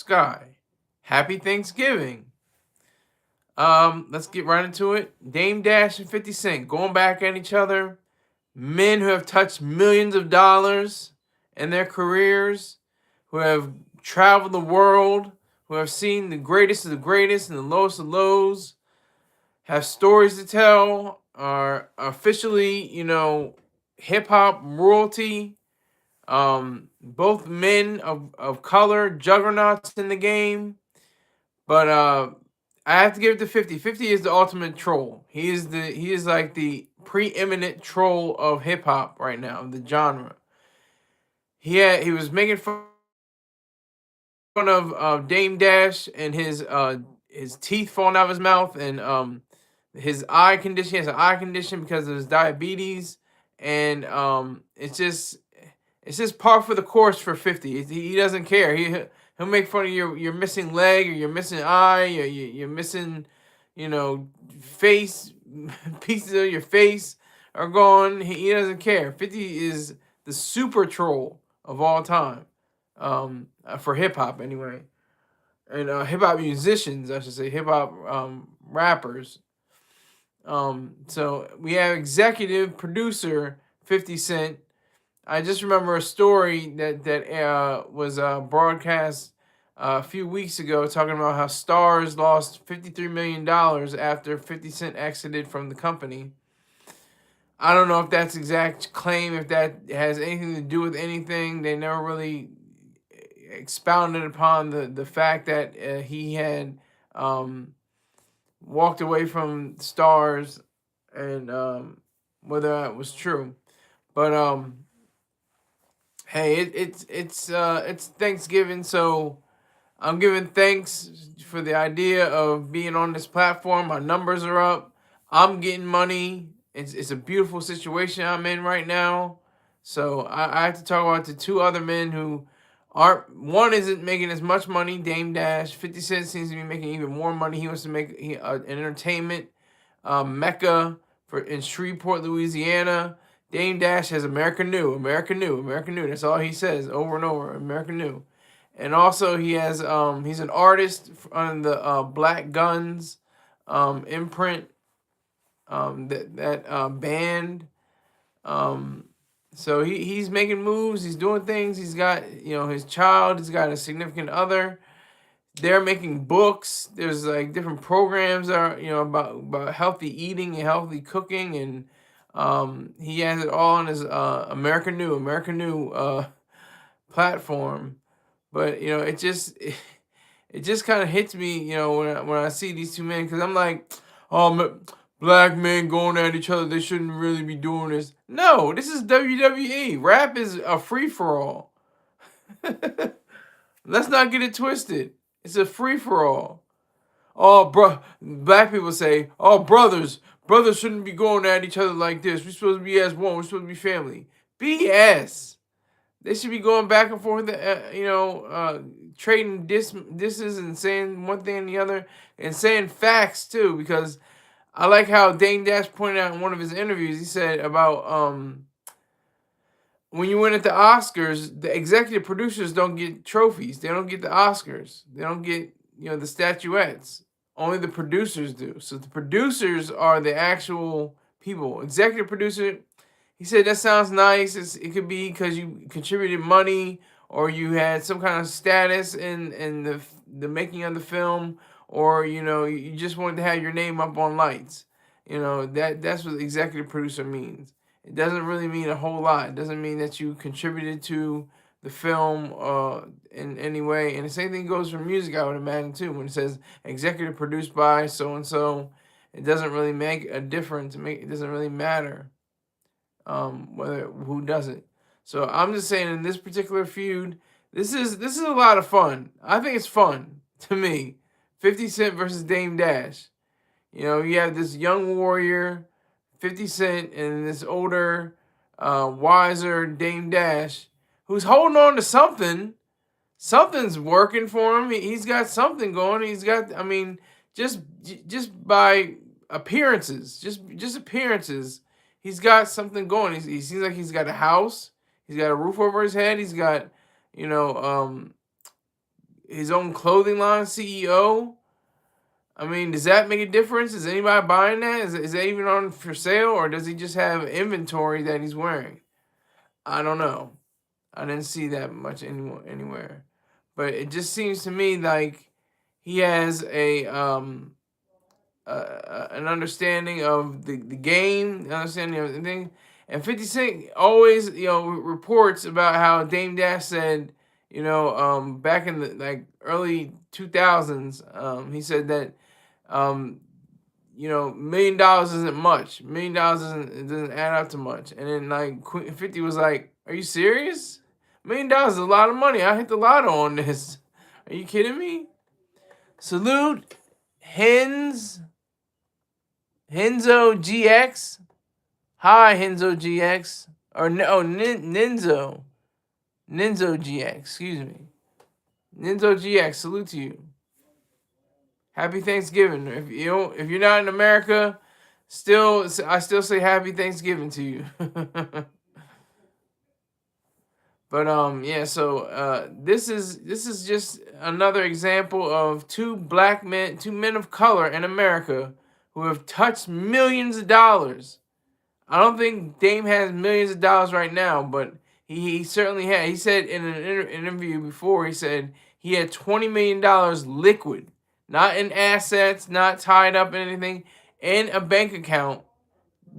Sky. Happy Thanksgiving. Let's get right into it. Dame Dash and 50 Cent going back at each other. Men who have touched millions of dollars in their careers, who have traveled the world, who have seen the greatest of the greatest and the lowest of lows, have stories to tell, are officially, hip hop royalty. Both men of color, juggernauts in the game. But I have to give it to 50. 50 is the ultimate troll. He is like the preeminent troll of hip hop right now, the genre. He was making fun of Dame Dash and his teeth falling out of his mouth and his eye condition. He has an eye condition because of his diabetes, and it's just par for the course for 50. He doesn't care. He'll make fun of your missing leg or your missing eye or you're missing, face pieces of your face are gone. He doesn't care. 50 is the super troll of all time, for hip hop anyway, and hip hop musicians, I should say, hip hop rappers. So we have executive producer 50 Cent. I just remember a story that was broadcast a few weeks ago, talking about how Stars lost $53 million after 50 Cent exited from the company. I don't know if that's exact claim, if that has anything to do with anything. They never really expounded upon the fact that he had walked away from Stars, and whether that was true. But hey, it's Thanksgiving, so I'm giving thanks for the idea of being on this platform. My numbers are up. I'm getting money. It's a beautiful situation I'm in right now. So I have to talk about the two other men who aren't. One isn't making as much money. Dame Dash. 50 Cent seems to be making even more money. He wants to make an entertainment mecca in Shreveport, Louisiana. Dame Dash has America New, America New, America New. That's all he says over and over. America New. And also he has he's an artist on the Black Guns imprint, that band. Um, so he's making moves. He's doing things. He's got his child. He's got a significant other. They're making books. There's like different programs that are about healthy eating and healthy cooking, and he has it all on his American New platform. But it just kind of hits me, when I see these two men, because I'm like, oh, black men going at each other, they shouldn't really be doing this. No, this is WWE. Rap is a free for all. Let's not get it twisted. It's a free for all. Oh, black people say, oh, brothers shouldn't be going at each other like this. We're supposed to be as one. We're supposed to be family. BS. They should be going back and forth, trading disses and saying one thing and the other, and saying facts too. Because I like how Dane Dash pointed out in one of his interviews. He said about when you win at the Oscars, the executive producers don't get trophies. They don't get the Oscars. They don't get the statuettes. Only the producers do. So the producers are the actual people. Executive producer, he said that sounds nice. It could be because you contributed money or you had some kind of status in the making of the film, or you just wanted to have your name up on lights. That's what executive producer means. It doesn't really mean a whole lot. It doesn't mean that you contributed to the film in any way. And the same thing goes for music, I would imagine too. When it says executive produced by so and so, it doesn't really make a difference. It doesn't really matter whether who does it. So I'm just saying, in this particular feud, this is a lot of fun. I think it's fun to me. 50 Cent versus Dame Dash. You have this young warrior, 50 Cent, and this older, wiser Dame Dash, who's holding on to something. Something's working for him. He's got something going. He's got. I mean, just just by appearances, just appearances, he's got something going. He seems like he's got a house. He's got a roof over his head. He's got, you know, um, his own clothing line CEO. I mean, does that make a difference? Is anybody buying that? Is that even on for sale, or does he just have inventory that he's wearing? I don't know. I didn't see that much anywhere, but it just seems to me like he has an understanding of the game, understanding of everything. And 50 Cent always, reports about how Dame Dash said, back in the like early 2000s, he said that, $1 million isn't much. $1 million it doesn't add up to much. And then like 50 was like, "Are you serious? $1 million is a lot of money. I hit the lotto on this. Are you kidding me?" Salute Henzo GX. Hi, Henzo GX. Or no, Ninzo. Ninzo GX. Excuse me. Ninzo GX. Salute to you. Happy Thanksgiving. If you're not in America, I still say Happy Thanksgiving to you. But yeah. So this is just another example of two men of color in America who have touched millions of dollars. I don't think Dame has millions of dollars right now, but he certainly had. He said in an interview before, he said he had $20 million liquid, not in assets, not tied up in anything, in a bank account,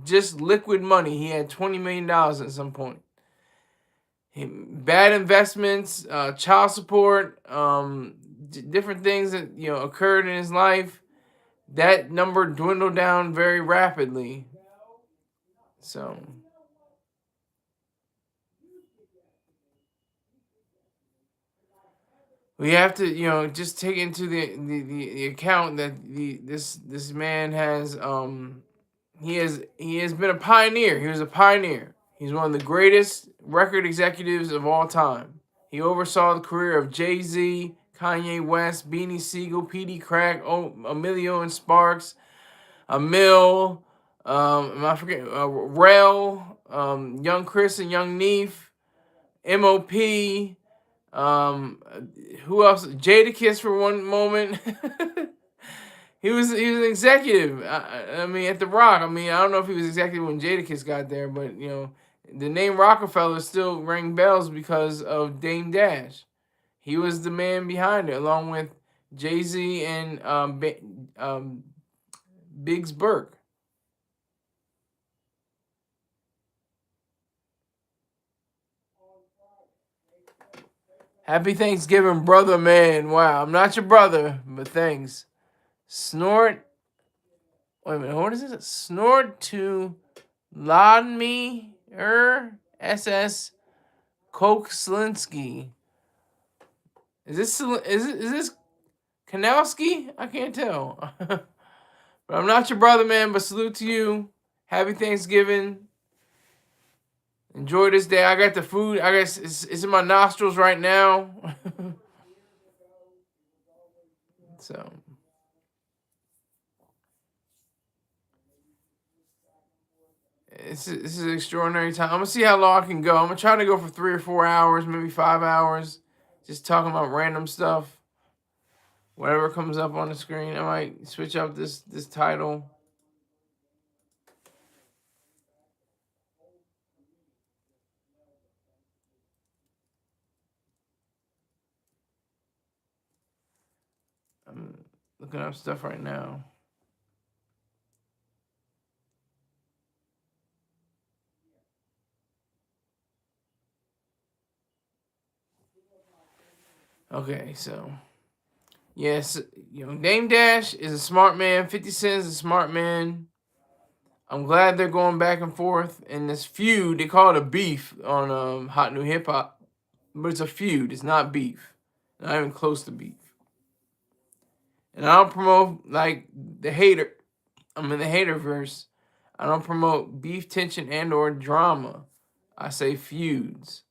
just liquid money. He had $20 million at some point. Bad investments, child support, different things that occurred in his life. That number dwindled down very rapidly. So we have to, just take into the account that this man has he has been a pioneer. He was a pioneer. He's one of the greatest record executives of all time. He oversaw the career of Jay-Z, Kanye West, Beanie Siegel, P.D. Crack, Emilio and Sparks, Emil, I forget, Rel, Young Chris and Young Neef, M.O.P., who else? Jadakiss for one moment. he was an executive. I mean, at the Rock. I mean, I don't know if he was executive when Jadakiss got there, but the name Rockefeller still rang bells because of Dame Dash. He was the man behind it, along with Jay-Z and Biggs Burke. Happy Thanksgiving, brother, man. Wow, I'm not your brother, but thanks. Snort. Wait a minute, what is it? Snort to Lodme SS Kokslinski. Is this Kanowski? I can't tell. But I'm not your brother, man. But salute to you. Happy Thanksgiving. Enjoy this day. I got the food. I guess it's in my nostrils right now. So this is an extraordinary time. I'm gonna see how long I can go. I'm gonna try to go for 3 or 4 hours, maybe 5 hours, just talking about random stuff. Whatever comes up on the screen, I might switch up this title. I'm looking up stuff right now. Okay, so yes, Dame Dash is a smart man. 50 Cent is a smart man. I'm glad they're going back and forth in this feud. They call it a beef on Hot New Hip Hop, but it's a feud. It's not beef. Not even close to beef. And I don't promote like the hater. I'm in the hater verse. I don't promote beef, tension, and or drama. I say feuds,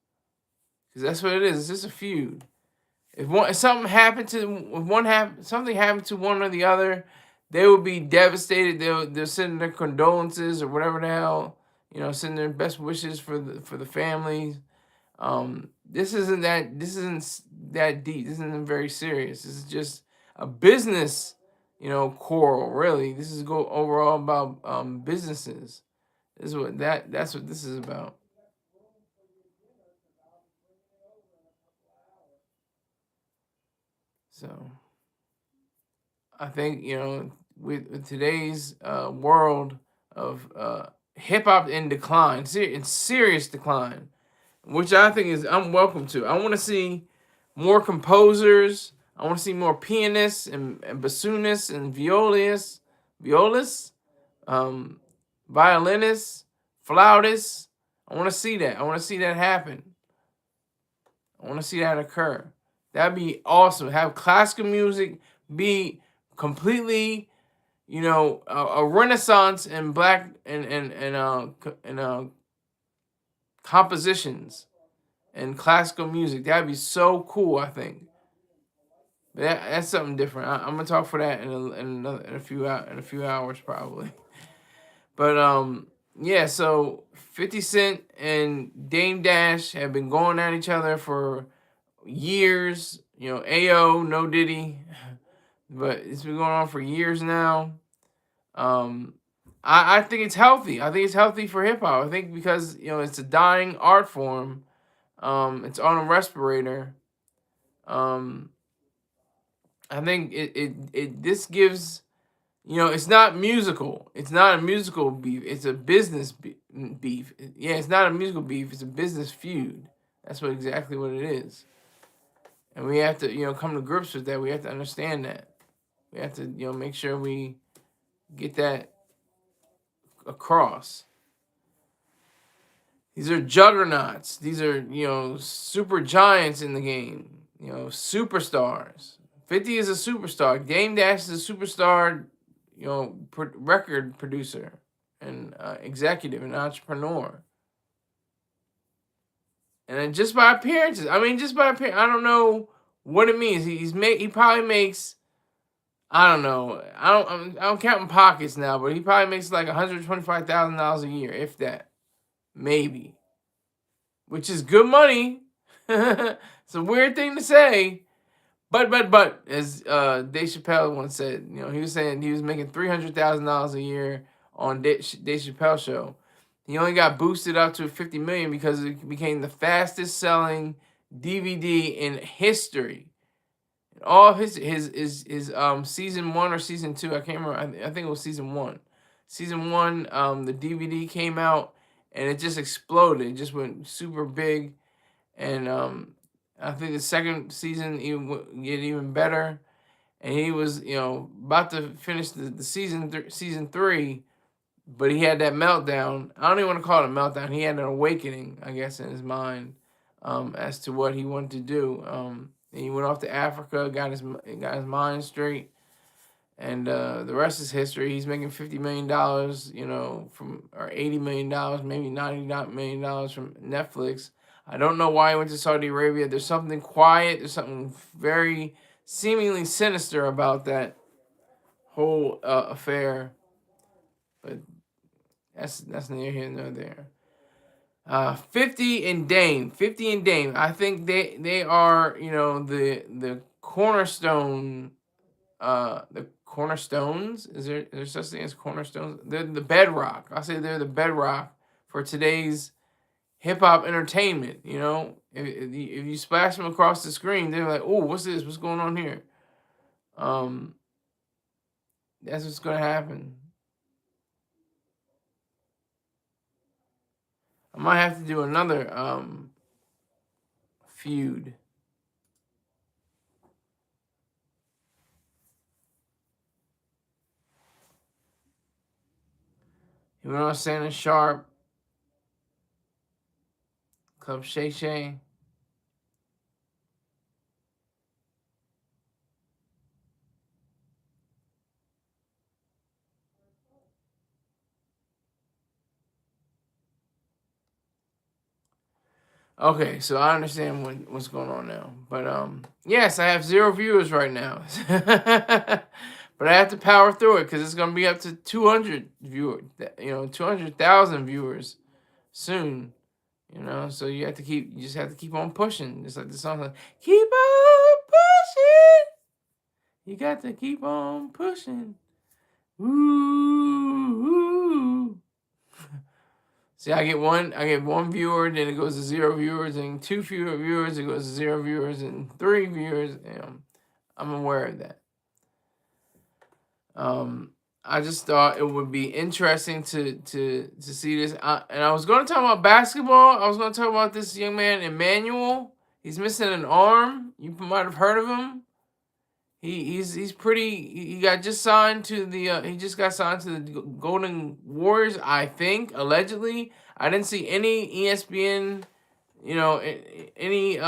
because that's what it is. It's just a feud. If something happened to something happened to one or the other, they will be devastated. They'll send their condolences or whatever the hell, send their best wishes for the families. that deep. This isn't very serious. This is just a business, quarrel. Really, this is go overall about businesses. This is that's what this is about. So I think with today's world of hip hop in decline, in serious decline, which I think is I'm welcome to. I want to see more composers. I want to see more pianists and bassoonists and violists, um, violinists, flautists. I want to see that. I want to see that happen. I want to see that occur. That'd be awesome. Have classical music be completely, a renaissance in black and compositions and classical music. That'd be so cool. I think. But that's something different. I'm gonna talk for that in a few hours probably. But yeah. So 50 Cent and Dame Dash have been going at each other for years. Ao No Diddy, but it's been going on for years now. Um, I think it's healthy. I think it's healthy for hip hop. I think because it's a dying art form. It's on a respirator. Um, I think it this gives it's not musical. It's not a musical beef. It's a business beef. Yeah, it's not a musical beef. It's a business feud. That's exactly what it is. And we have to come to grips with that. We have to understand that. We have to make sure we get that across. These are juggernauts. These are super giants in the game. Superstars. 50 is a superstar. Dame Dash is a superstar. Record producer and executive and entrepreneur. And then just by appearances, I don't know what it means. He probably makes, I don't know. I'm counting pockets now, but he probably makes like $125,000 a year, if that, maybe, which is good money. It's a weird thing to say, but as Dave Chappelle once said, he was saying he was making $300,000 a year on Dave Chappelle show. He only got boosted up to 50 million because it became the fastest selling DVD in history. All his season 1 or season 2, I can't remember. I think it was season 1. Season 1, the DVD came out and it just exploded. It just went super big, and I think the second season get even better. And he was about to finish the season 3. But he had that meltdown. I don't even want to call it a meltdown. He had an awakening, I guess, in his mind as to what he wanted to do. And he went off to Africa, got his mind straight, and the rest is history. He's making $50 million, or $80 million, maybe $90 million from Netflix. I don't know why he went to Saudi Arabia. There's something quiet. There's something very seemingly sinister about that whole affair. But that's neither here nor there. 50 and Dame. 50 and Dame. I think they are, the cornerstone, the cornerstones. Is there such thing as cornerstones? They're the bedrock. I say they're the bedrock for today's hip hop entertainment. If you splash them across the screen, they're like, oh, what's this? What's going on here? That's what's gonna happen. I might have to do another feud. He went on Shannon Sharp, Club Shay Shay. Okay, so I understand what's going on now. But yes, I have 0 viewers right now. But I have to power through it because it's gonna be up to 200 viewers, 200,000 viewers soon. You know, so you just have to keep on pushing. Just like the song, like, keep on pushing. You got to keep on pushing. Ooh, ooh. See, I get one viewer, then it goes to 0 viewers, and 2 fewer viewers, it goes to 0 viewers, and 3 viewers. I'm aware of that. I just thought it would be interesting to see this. And I was going to talk about basketball. I was going to talk about this young man, Emmanuel. He's missing an arm. You might have heard of him. He's pretty. He got just signed to the. He just got signed to the Golden Warriors, I think, allegedly. I didn't see any ESPN, any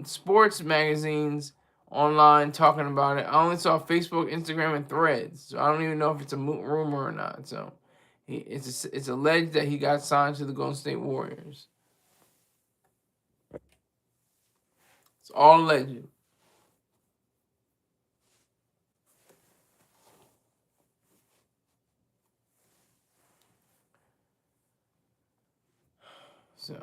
sports magazines online talking about it. I only saw Facebook, Instagram, and Threads. So I don't even know if it's a rumor or not. So it's alleged that he got signed to the Golden State Warriors. It's all alleged. So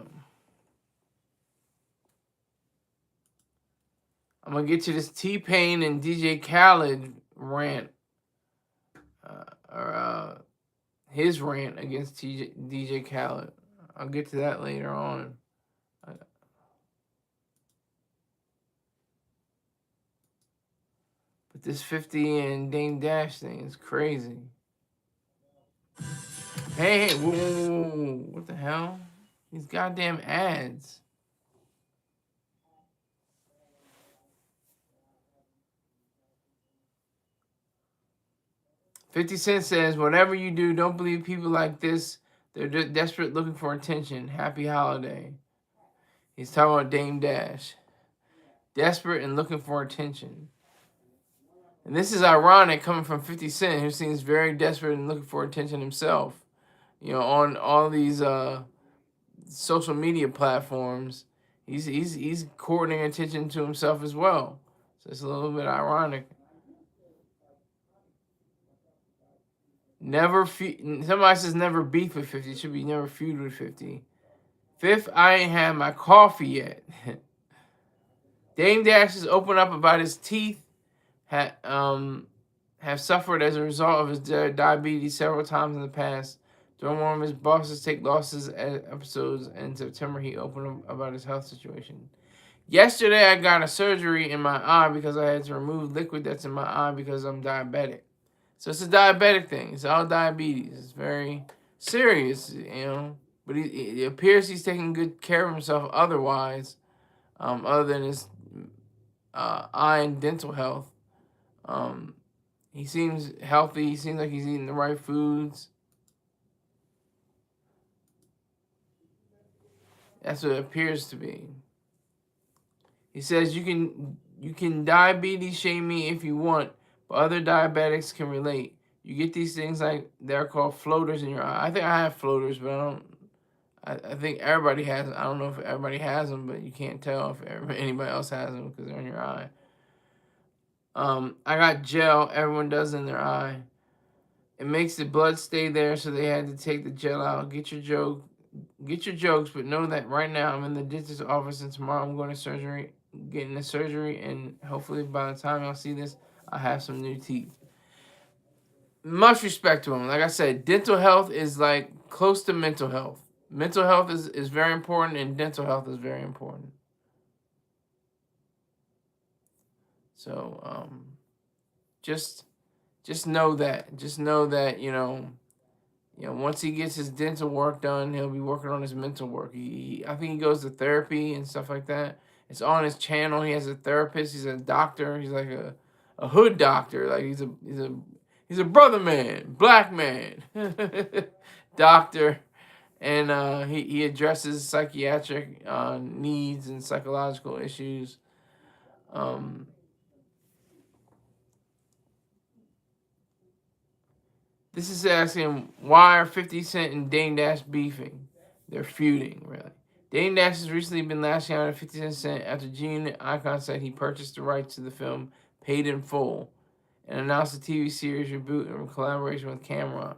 I'm gonna get to this T-Pain and DJ Khaled rant, or his rant against DJ Khaled. I'll get to that later on. But this 50 and Dame Dash thing is crazy. Hey, whoa, what the hell? These goddamn ads. $50 says, whatever you do, don't believe people like this. They're desperate looking for attention. Happy holiday. He's talking about Dame Dash. Desperate and looking for attention. And this is ironic coming from 50 Cent, who seems very desperate and looking for attention himself. On all these social media platforms, he's courting attention to himself as well. So it's a little bit ironic. Somebody says never beef with 50. It should be never feud with 50. Fifth, I ain't had my coffee yet. Dame Dash has opened up about his teeth. Have suffered as a result of his diabetes several times in the past. During one of his bosses take losses episodes in September, he opened up about his health situation. Yesterday, I got a surgery in my eye because I had to remove liquid that's in my eye because I'm diabetic. So it's a diabetic thing. It's all diabetes. It's very serious, But it appears he's taking good care of himself otherwise, other than his eye and dental health. He seems healthy. He seems like he's eating the right foods. That's what it appears to be. He says you can diabetes shame me if you want, but other diabetics can relate. You get these things like they're called floaters in your eye. I think I have floaters, but I think everybody has them. I don't know if everybody has them, but you can't tell if anybody else has them because they're in your eye. I got gel. Everyone does in their eye. It makes the blood stay there, so they had to take the gel out. Get your jokes, but know that right now I'm in the dentist's office, and tomorrow I'm going to getting the surgery, and hopefully by the time y'all see this, I'll have some new teeth. Much respect to him. Like I said, dental health is like close to mental health. Mental health is very important, and dental health is very important. So just know that. Just know that, once he gets his dental work done, he'll be working on his mental work. I think he goes to therapy and stuff like that. It's on his channel. He has a therapist. He's a doctor. He's like a hood doctor. Like he's a brother man, black man, doctor, and he addresses psychiatric needs and psychological issues. This is asking, why are 50 Cent and Dame Dash beefing? They're feuding, really. Dame Dash has recently been lashing out at 50 Cent after G-Unit Icon said he purchased the rights to the film Paid in Full and announced a TV series reboot in collaboration with Cameron.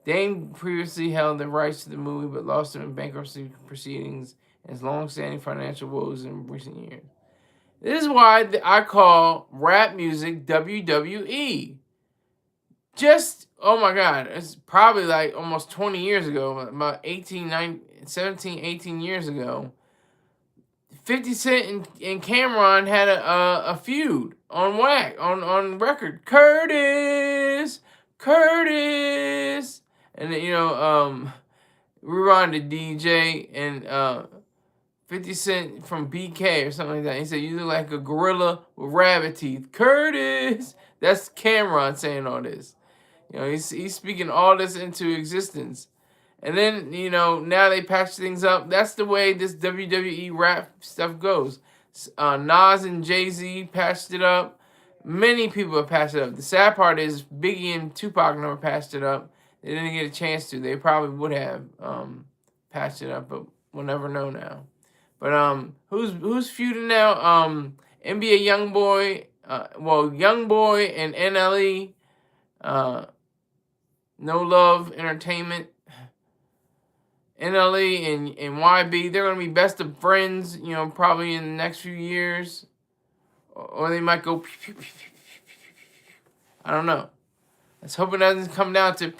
Dane previously held the rights to the movie, but lost them in bankruptcy proceedings and his long-standing financial woes in recent years. This is why I call rap music WWE. Just, oh my God, it's probably like almost 20 years ago, about 17, 18 years ago. 50 Cent and Cameron had a feud on on record. Curtis, Curtis, and then, rewind to DJ and 50 Cent from BK or something like that. He said, "You look like a gorilla with rabbit teeth." Curtis, that's Cameron saying all this. He's speaking all this into existence. And then, now they patch things up. That's the way this WWE rap stuff goes. Nas and Jay-Z patched it up. Many people have patched it up. The sad part is Biggie and Tupac never patched it up. They didn't get a chance to. They probably would have patched it up, but we'll never know now. But who's feuding now? NBA YoungBoy, YoungBoy and NLE, No Love Entertainment. NLE and YB, they're going to be best of friends, probably in the next few years. Or they might go, I don't know. Let's hope it doesn't come down to,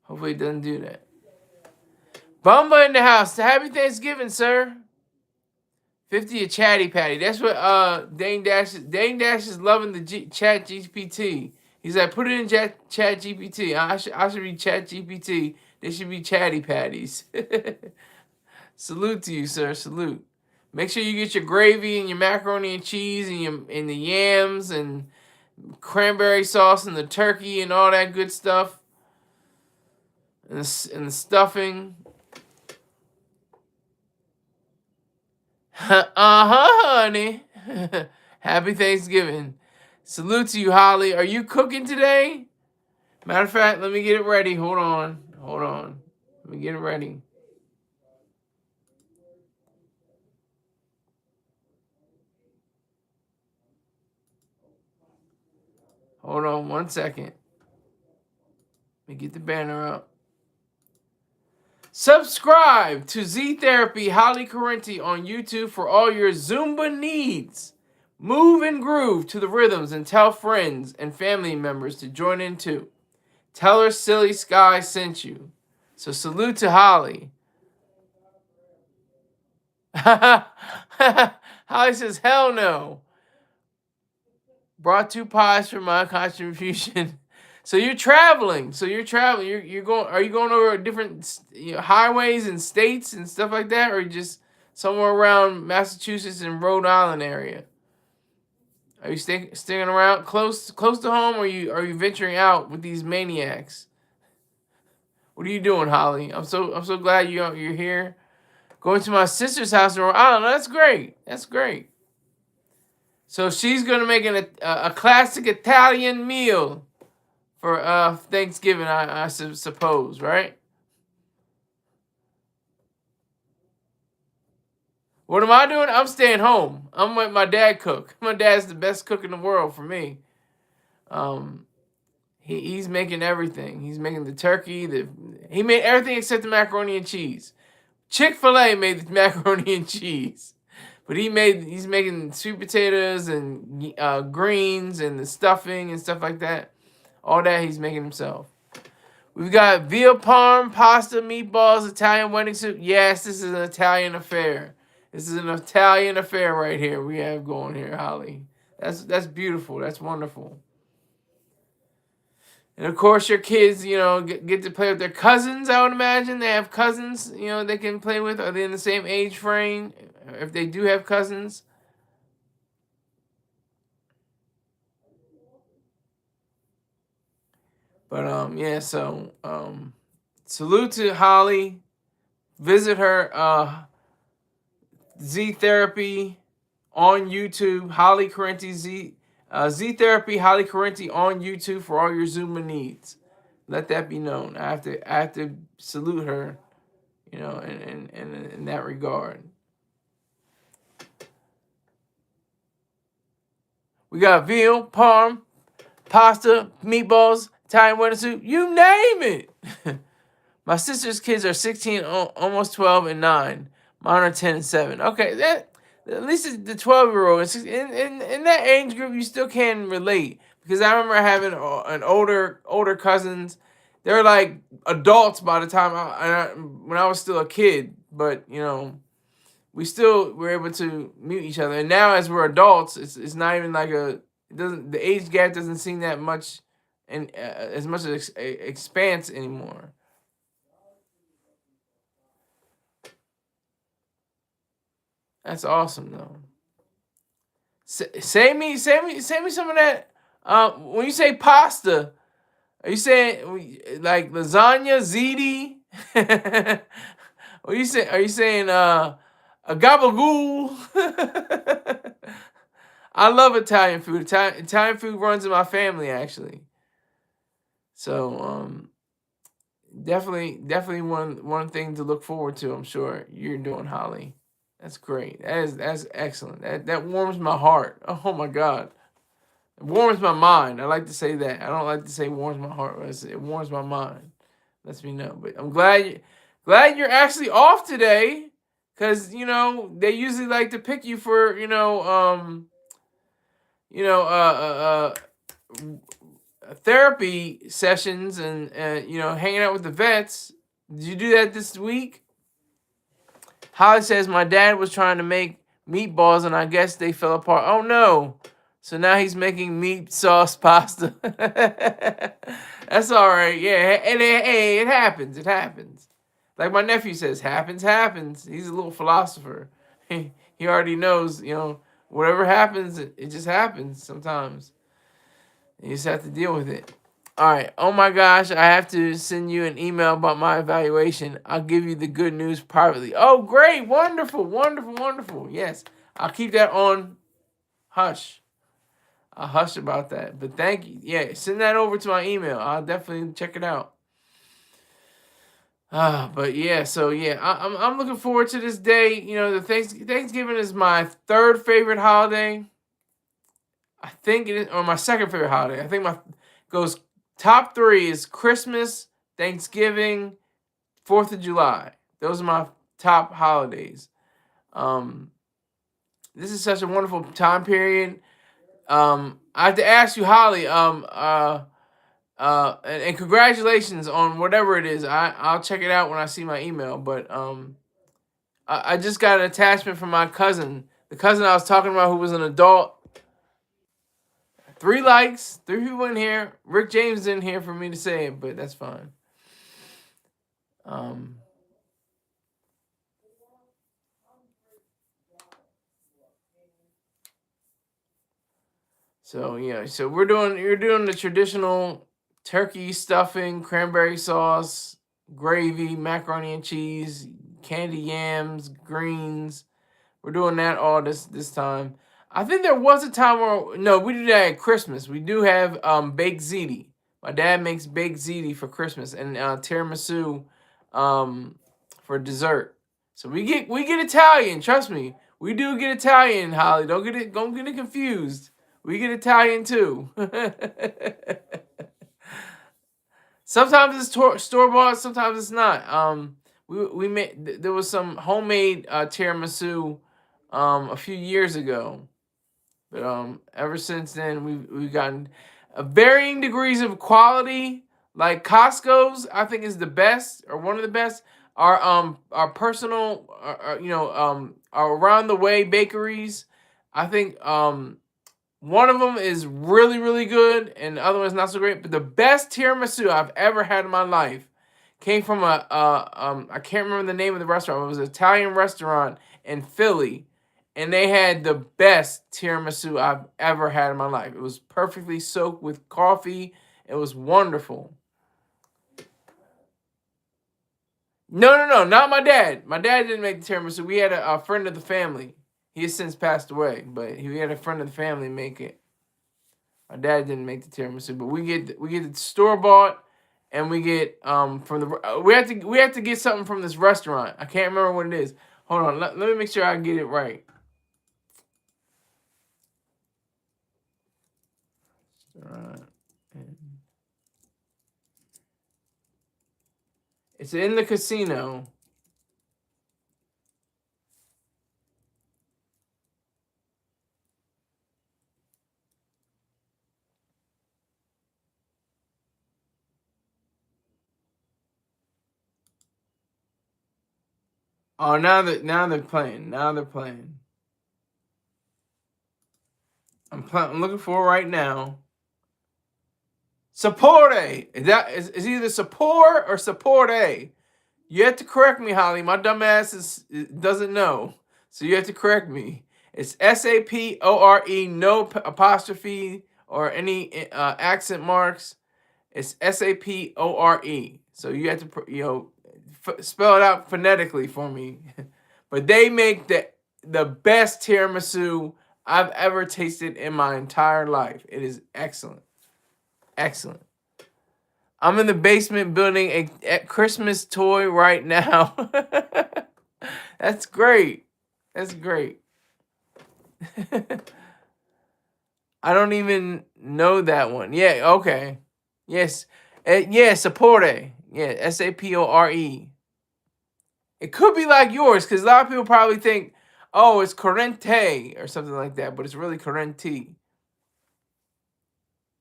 hopefully it doesn't do that. Bumba in the house. Happy Thanksgiving, sir. 50 a Chatty Patty. That's what Dane Dash is loving the Chat GPT. He's like, put it in Chat GPT. I should be Chat GPT. They should be Chatty Patties. Salute to you, sir. Salute. Make sure you get your gravy and your macaroni and cheese and the yams and cranberry sauce and the turkey and all that good stuff. And the stuffing. Honey. Happy Thanksgiving. Salute to you, Holly. Are you cooking today? Matter of fact, let me get it ready. Hold on. Let me get it ready. Hold on 1 second. Let me get the banner up. Subscribe to Z Therapy Holly Correnti on YouTube for all your Zumba needs. Move and groove to the rhythms and tell friends and family members to join in too. Tell her Silly Sky sent you. So salute to Holly. Holly says, hell no. Brought 2 pies for my contribution. So you're traveling. You're going. Are you going over different highways and states and stuff like that, or just somewhere around Massachusetts and Rhode Island area? Are you staying around close to home, or are you venturing out with these maniacs? What are you doing, Holly? I'm so glad you're here. Going to my sister's house in Rhode Island. That's great. That's great. So she's gonna make a classic Italian meal for Thanksgiving, I suppose, right? What am I doing? I'm staying home. I'm with my dad cook. My dad's the best cook in the world for me. He's making everything. He's making the turkey. He made everything except the macaroni and cheese. Chick-fil-A made the macaroni and cheese. But he's making sweet potatoes and greens and the stuffing and stuff like that. All that he's making himself. We've got veal parm, pasta, meatballs, Italian wedding soup. Yes, this is an Italian affair. This is an Italian affair right here we have going here, Holly. That's beautiful. That's wonderful. And of course, your kids, get to play with their cousins, I would imagine. They have cousins, they can play with. Are they in the same age frame? If they do have cousins. But, yeah, so, salute to Holly. Visit her, Z Therapy on YouTube. Holly Correnti Z Therapy Holly Correnti on YouTube for all your Zumba needs. Let that be known. I have to salute her, in that regard. We got veal, parm, pasta, meatballs, Italian wedding soup, you name it. My sister's kids are 16, almost 12, and 9. Mine are 10 and 7. Okay, that at least the 12-year-old. In that age group, you still can relate. Because I remember having an older cousins. They're like adults by the time when I was still a kid. But, we still were able to meet each other. And now as we're adults, it's not even like the age gap doesn't seem that much and as much as expanse anymore. That's awesome though. Say me some of that. When you say pasta, are you saying like lasagna, ziti? What you say? Are you saying a gabagool? I love Italian food. Italian food runs in my family actually. So definitely one thing to look forward to. I'm sure you're doing, Holly. That's great. That's excellent. That warms my heart. Oh my God, it warms my mind. I like to say that. I don't like to say warms my heart. It warms my mind. Lets me know. But I'm glad you're actually off today, because they usually like to pick you for you know therapy sessions and hanging out with the vets. Did you do that this week? Holly says my dad was trying to make meatballs and I guess they fell apart. Oh no. So now he's making meat sauce pasta. That's all right. Yeah, and hey, it happens. It happens. Like my nephew says, happens. He's a little philosopher. He already knows, whatever happens, it just happens sometimes. You just have to deal with it. All right. Oh my gosh, I have to send you an email about my evaluation. I'll give you the good news privately. Oh, great. Wonderful, wonderful, wonderful. Yes. I'll keep that on hush. I'll hush about that. But thank you. Yeah, send that over to my email. I'll definitely check it out. But yeah, so yeah, I'm looking forward to this day. The Thanksgiving is my third favorite holiday. I think it is, or my second favorite holiday. I think my goes top 3 is Christmas, Thanksgiving, 4th of July. Those are my top holidays. This is such a wonderful time period. I have to ask you, Holly. And congratulations on whatever it is. I'll check it out when I see my email. But I just got an attachment from my cousin, the cousin I was talking about who was an adult. 3 likes, 3 people in here. Rick James is in here for me to say it, but that's fine. So yeah, so you're doing the traditional turkey stuffing, cranberry sauce, gravy, macaroni and cheese, candy yams, greens. We're doing that all this time. I think there was a time where no, we do that at Christmas. We do have baked ziti. My dad makes baked ziti for Christmas and tiramisu for dessert. So we get Italian. Trust me, we do get Italian. Holly, don't get it confused. We get Italian too. Sometimes it's store bought. Sometimes it's not. We made there was some homemade tiramisu a few years ago. But ever since then, we've gotten varying degrees of quality. Like Costco's, I think is the best or one of the best. Our personal, our around the way bakeries. I think one of them is really really good, and the other one's not so great. But the best tiramisu I've ever had in my life came from I can't remember the name of the restaurant. It was an Italian restaurant in Philly, and they had the best tiramisu I've ever had in my life. It was perfectly soaked with coffee. It was wonderful. No, not my dad. My dad didn't make the tiramisu. We had a friend of the family. He has since passed away, but we had a friend of the family make it. My dad didn't make the tiramisu, but we get the store bought, and we get from the we have to get something from this restaurant. I can't remember what it is. Hold on, let me make sure I get it right. All right. It's in the casino. Oh, now they're playing. Now they're playing. I'm looking for it right now. Sapore. Is either support or support. You have to correct me, Holly. My dumb ass doesn't know, so you have to correct me. It's SAPORE, no apostrophe or any accent marks. It's SAPORE. So you have to spell it out phonetically for me. But they make the best tiramisu I've ever tasted in my entire life. It is excellent. Excellent. I'm in the basement building a Christmas toy right now. That's great. That's great. I don't even know that one. Yeah, okay. Yes. Yeah, Sapore. Yeah, SAPORE. It could be like yours, because a lot of people probably think, oh, it's Corrente or something like that, but it's really Correnti.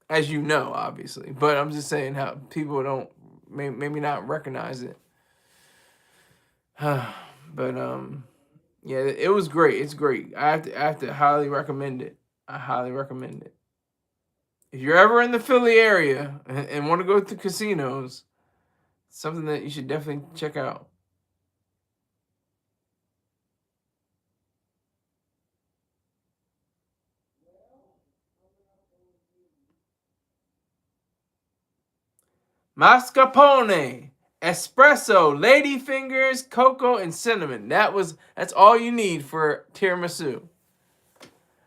As you know, obviously. But I'm just saying how people don't maybe not recognize it. But yeah, it was great. It's great. I have to highly recommend it. I highly recommend it. If you're ever in the Philly area and want to go to casinos, it's something that you should definitely check out. Mascarpone, espresso, ladyfingers, cocoa, and cinnamon. That's all you need for tiramisu.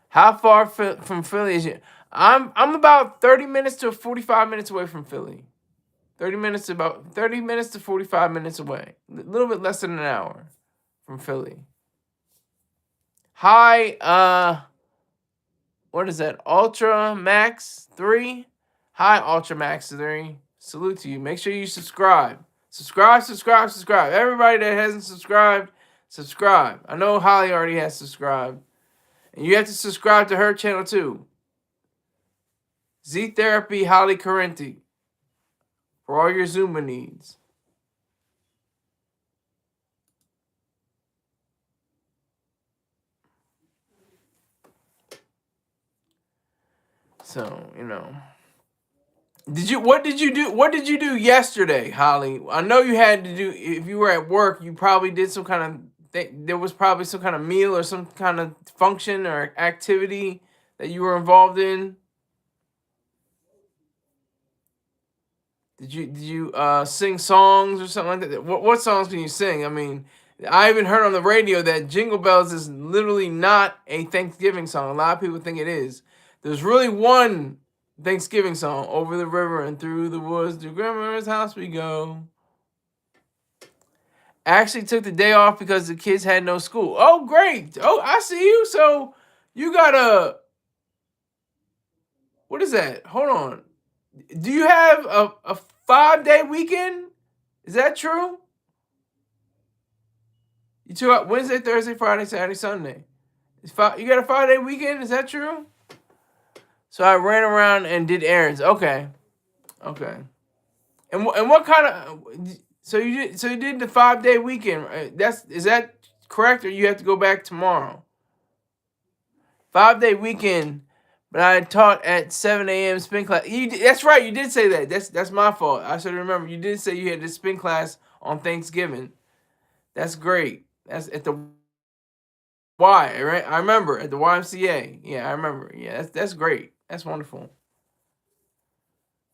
How far from Philly is it? I'm about 30 minutes to 45 minutes away from Philly. 30 minutes to 45 minutes away. A little bit less than an hour from Philly. Hi, what is that? Ultra Max 3? Hi, Ultra Max 3. Salute to you. Make sure you subscribe. Subscribe. Everybody that hasn't subscribed, subscribe. I know Holly already has subscribed. And you have to subscribe to her channel too. Z Therapy Holly Correnti. For all your Zumba needs. So, what did you do yesterday, Holly? I know you had to do, if you were at work, you probably did some kind of there was probably some kind of meal or some kind of function or activity that you were involved in. Did you sing songs or something like that? What songs can you sing? I mean, I even heard on the radio that Jingle Bells is literally not a Thanksgiving song. A lot of people think it is. There's really one Thanksgiving song, Over the River and Through the Woods, to Grandma's house we go. Actually took the day off because the kids had no school. Oh, great. Oh, I see you. So you got what is that? Hold on. Do you have a 5-day weekend? Is that true? You took out Wednesday, Thursday, Friday, Saturday, Sunday. You got a 5-day weekend? Is that true? So I ran around and did errands. Okay. And what kind of so you did the 5-day weekend? Is that correct, or you have to go back tomorrow? 5-day weekend, but I taught at 7 a.m. spin class. That's right. You did say that. That's my fault. I should remember. You did say you had this spin class on Thanksgiving. That's great. That's at the Y, right? I remember at the YMCA. Yeah, I remember. Yeah, that's great. That's wonderful.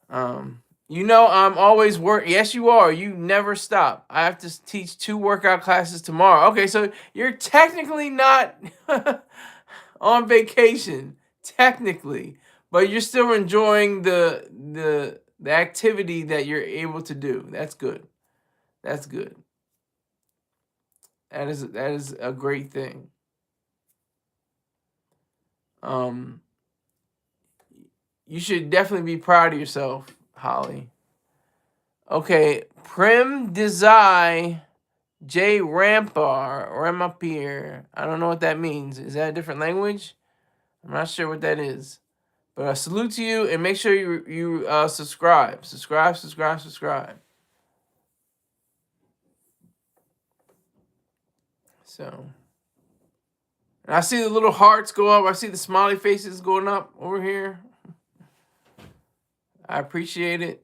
I'm always Yes, you are. You never stop. I have to teach 2 workout classes tomorrow. Okay, so you're technically not on vacation, technically, but you're still enjoying the activity that you're able to do. That's good. That's good. That is a great thing. Um, you should definitely be proud of yourself, Holly. Okay, Prim Desai J Rampir. I don't know what that means. Is that a different language? I'm not sure what that is. But I salute to you, and make sure you subscribe. Subscribe. So, and I see the little hearts go up. I see the smiley faces going up over here. I appreciate it.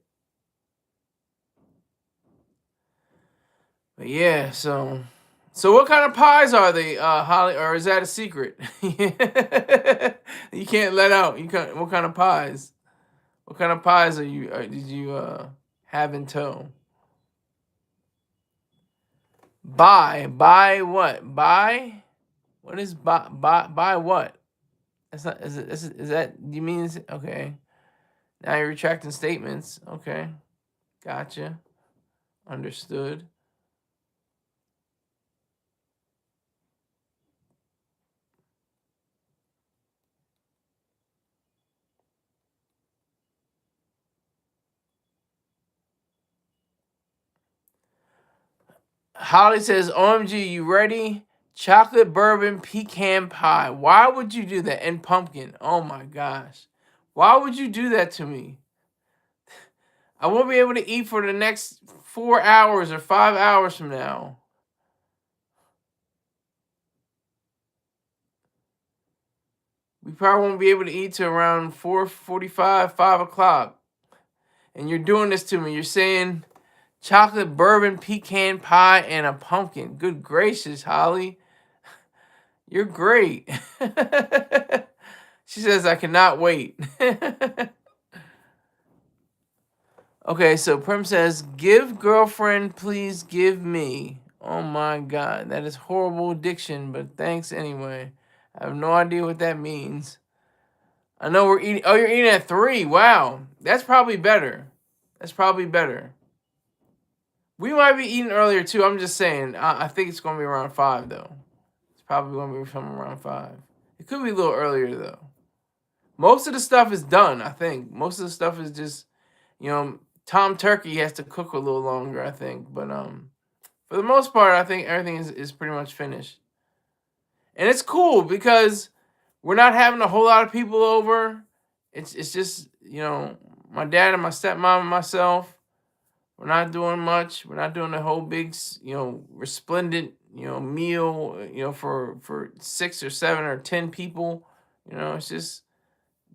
But yeah, so what kind of pies are they, Holly, or is that a secret? You can't let out. What kind of pies? What kind of pies did you have in tow? Buy what? Buy? What is buy what? That's not is that you mean okay. Now you're retracting statements. Okay. Gotcha. Understood. Holly says, OMG, you ready? Chocolate bourbon pecan pie. Why would you do that? And pumpkin. Oh my gosh. Why would you do that to me? I won't be able to eat for the next 4 hours or 5 hours from now. We probably won't be able to eat till around 4:45, 5 o'clock. And you're doing this to me. You're saying chocolate bourbon pecan pie and a pumpkin. Good gracious, Holly. You're great. She says, I cannot wait. Okay, so Prim says, give girlfriend, please give me. Oh my God, that is horrible diction, but thanks anyway. I have no idea what that means. I know we're eating. Oh, you're eating at 3. Wow, that's probably better. We might be eating earlier too. I'm just saying. I think it's going to be around 5 though. It's probably going to be something around 5. It could be a little earlier though. Most of the stuff is done, I think. Most of the stuff is just, Tom Turkey has to cook a little longer, I think. But for the most part, I think everything is pretty much finished. And it's cool because we're not having a whole lot of people over. It's just, my dad and my stepmom and myself. We're not doing much. We're not doing a whole big, resplendent, meal, for 6 or 7 or 10 people. It's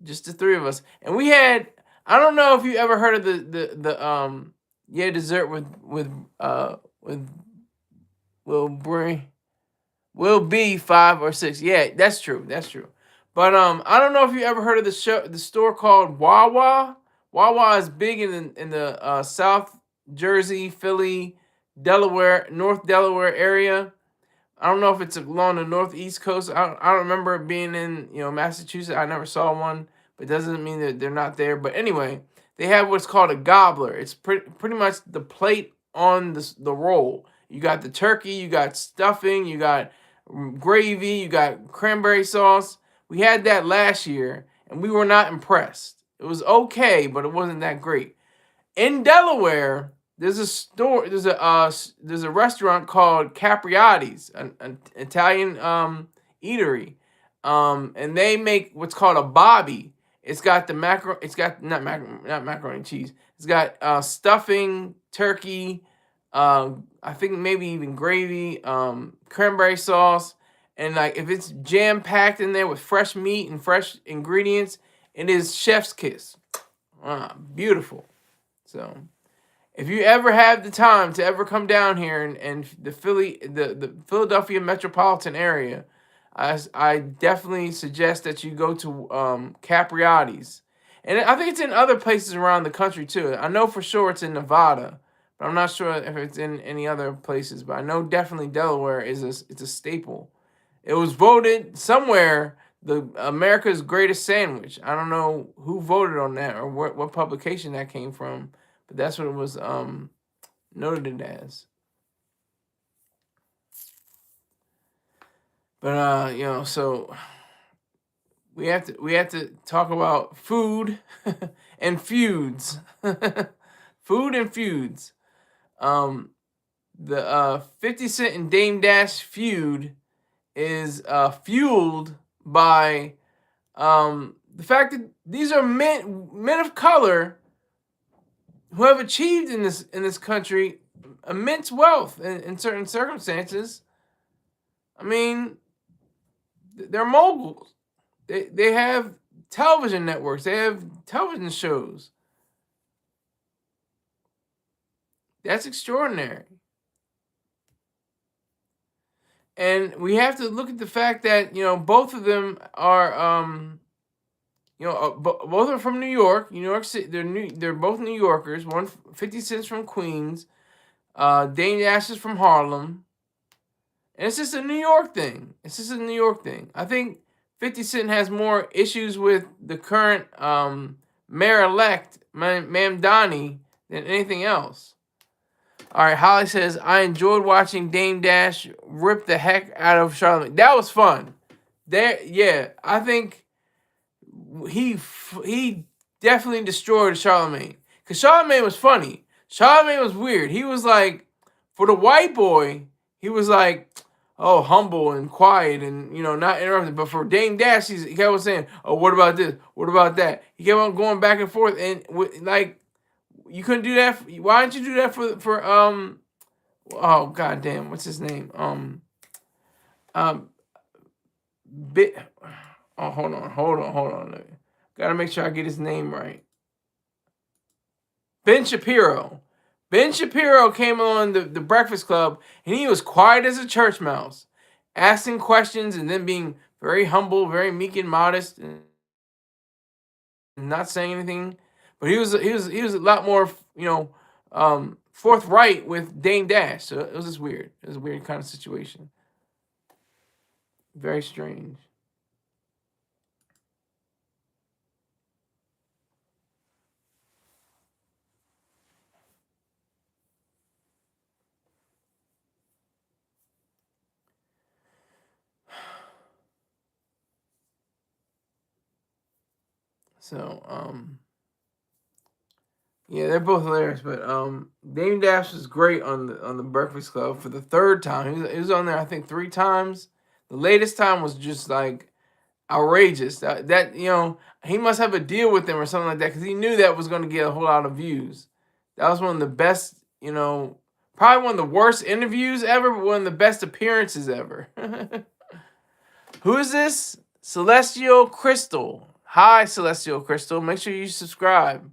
just the 3 of us. And we had, I don't know if you ever heard of the dessert with Will be 5 or 6. Yeah, that's true. But I don't know if you ever heard of the store called Wawa. Wawa is big in the South Jersey, Philly, Delaware, North Delaware area. I don't know if it's along the northeast coast. I don't remember it being in Massachusetts. I never saw one, but it doesn't mean that they're not there. But anyway, they have what's called a gobbler. It's pretty much the plate on the roll. You got the turkey, you got stuffing, you got gravy, you got cranberry sauce. We had that last year, and we were not impressed. It was okay, but it wasn't that great. In Delaware, there's a restaurant called Capriati's, an Italian eatery, and they make what's called a bobby. It's got not macaroni and cheese. It's got stuffing, turkey, I think maybe even gravy, cranberry sauce, and like if it's jam packed in there with fresh meat and fresh ingredients, it is chef's kiss. Beautiful. So, if you ever have the time to ever come down here and the Philadelphia metropolitan area, I definitely suggest that you go to Capriati's. And I think it's in other places around the country too. I know for sure it's in Nevada, but I'm not sure if it's in any other places. But I know definitely Delaware it's a staple. It was voted somewhere the America's greatest sandwich. I don't know who voted on that or what publication that came from, but that's what it was noted as. But so we have to talk about food and feuds. Food and feuds. The 50 Cent and Dame Dash feud is fueled by the fact that these are men of color who have achieved in this country immense wealth in certain circumstances. I mean, they're moguls. They have television networks. They have television shows. That's extraordinary. And we have to look at the fact that, both of them are, both are from New York. New York City. They're both New Yorkers. 50 Cent's from Queens. Dame Dash is from Harlem. And it's just a New York thing. I think 50 Cent has more issues with the current mayor-elect, Mamdani, than anything else. All right, Holly says, I enjoyed watching Dame Dash rip the heck out of Charlamagne. That was fun. I think he definitely destroyed Charlamagne. Because Charlamagne was funny. Charlamagne was weird. He was like, for the white boy, he was like, humble and quiet and, not interrupted. But for Dame Dash, he kept on saying, oh, what about this? What about that? He kept on going back and forth. And, you couldn't do that. Why didn't you do that for oh, goddamn, what's his name? Hold on. Gotta make sure I get his name right. Ben Shapiro. Ben Shapiro came on the Breakfast Club, and he was quiet as a church mouse, asking questions and then being very humble, very meek and modest, and not saying anything. But he was a lot more, forthright with Dame Dash. So it was just weird. It was a weird kind of situation. Very strange. So, yeah, they're both hilarious, but Dame Dash was great on the Breakfast Club for the third time. He was on there, I think, 3 times. The latest time was just like outrageous. That he must have a deal with them or something like that, because he knew that was going to get a whole lot of views. That was one of the best, probably one of the worst interviews ever, but one of the best appearances ever. Who is this? Celestial Crystal. Hi, Celestial Crystal. Make sure you subscribe.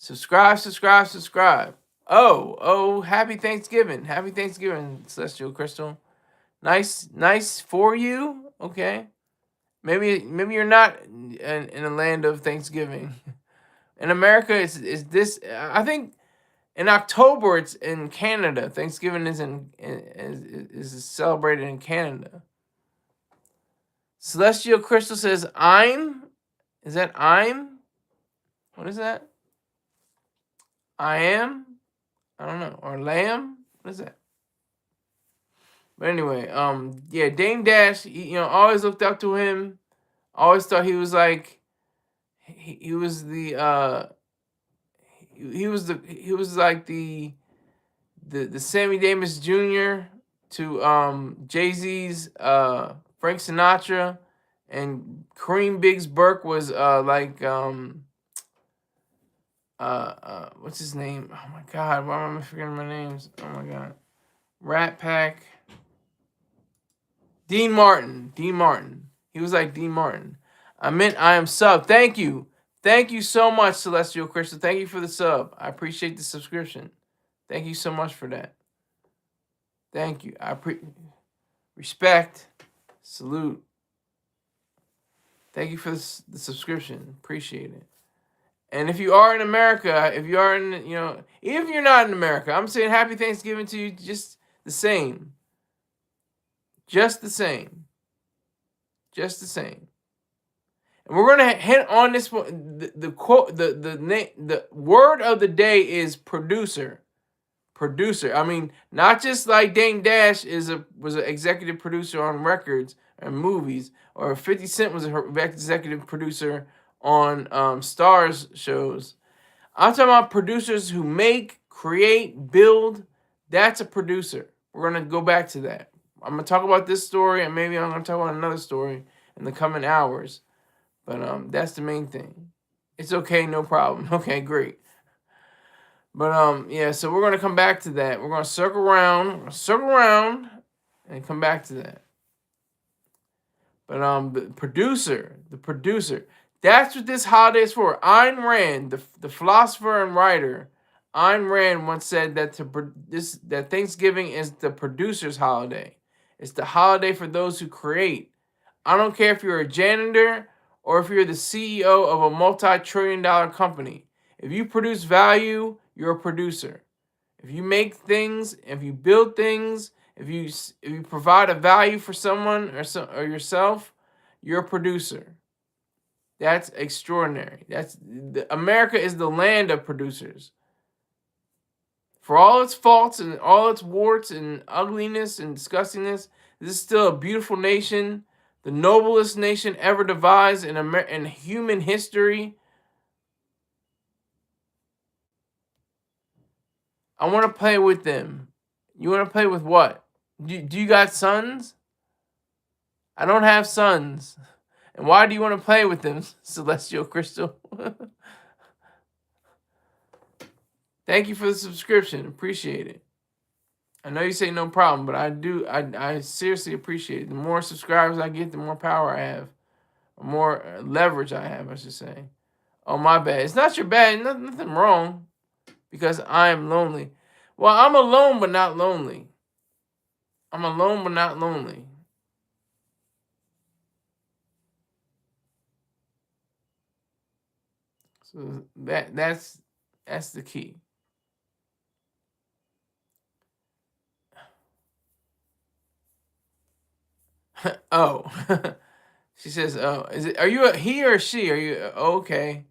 Subscribe. Oh, happy Thanksgiving. Happy Thanksgiving, Celestial Crystal. Nice for you. Okay. Maybe you're not in a land of Thanksgiving. In America, it's this. I think in October it's in Canada. Thanksgiving is celebrated in Canada. Celestial Crystal says, Is that I'm? What is that? I am? I don't know. Or lamb? What is that? But anyway, Dame Dash, always looked up to him. Always thought he was like, he was like the Sammy Davis Jr. to Jay-Z's Frank Sinatra, and Kareem Biggs Burke was what's his name? Oh my God, why am I forgetting my names? Oh my God. Rat Pack. Dean Martin. He was like Dean Martin. I am sub. Thank you. Thank you so much, Celestial Crystal. Thank you for the sub. I appreciate the subscription. Thank you so much for that. Thank you. Respect. Salute. Thank you for the subscription. Appreciate it. And if you are in America, even if you're not in America, I'm saying happy Thanksgiving to you just the same. Just the same. And we're gonna hit on this one. The quote, the word of the day is producer. I mean, not just like Dame Dash was an executive producer on records and movies, or 50 Cent was an executive producer on Stars shows. I'm talking about producers who make, create, build. That's a producer. We're going to go back to that. I'm going to talk about this story, and maybe I'm going to talk about another story in the coming hours. But that's the main thing. It's okay, no problem. Okay, great. But yeah, so we're gonna come back to that. We're gonna circle around, and come back to that. But the producer, that's what this holiday is for. Ayn Rand, the philosopher and writer, Ayn Rand once said that that Thanksgiving is the producer's holiday. It's the holiday for those who create. I don't care if you're a janitor or if you're the CEO of a multi-trillion-dollar company. If you produce value, you're a producer. If you make things, if you build things, if you provide a value for someone or yourself, you're a producer. That's extraordinary. America is the land of producers. For all its faults and all its warts and ugliness and disgustingness, this is still a beautiful nation, the noblest nation ever devised in human history. I want to play with them. You want to play with what? Do you got sons? I don't have sons. And why do you want to play with them, Celestial Crystal? Thank you for the subscription. Appreciate it. I know you say no problem, but I seriously appreciate it. The more subscribers I get, the more power I have. The more leverage I have, I should say. Oh, my bad. It's not your bad. Nothing wrong. Because I am lonely. Well, I'm alone, but not lonely. I'm alone, but not lonely. So that's the key. Oh. She says, "Oh, are you a he or a she? Are you okay?"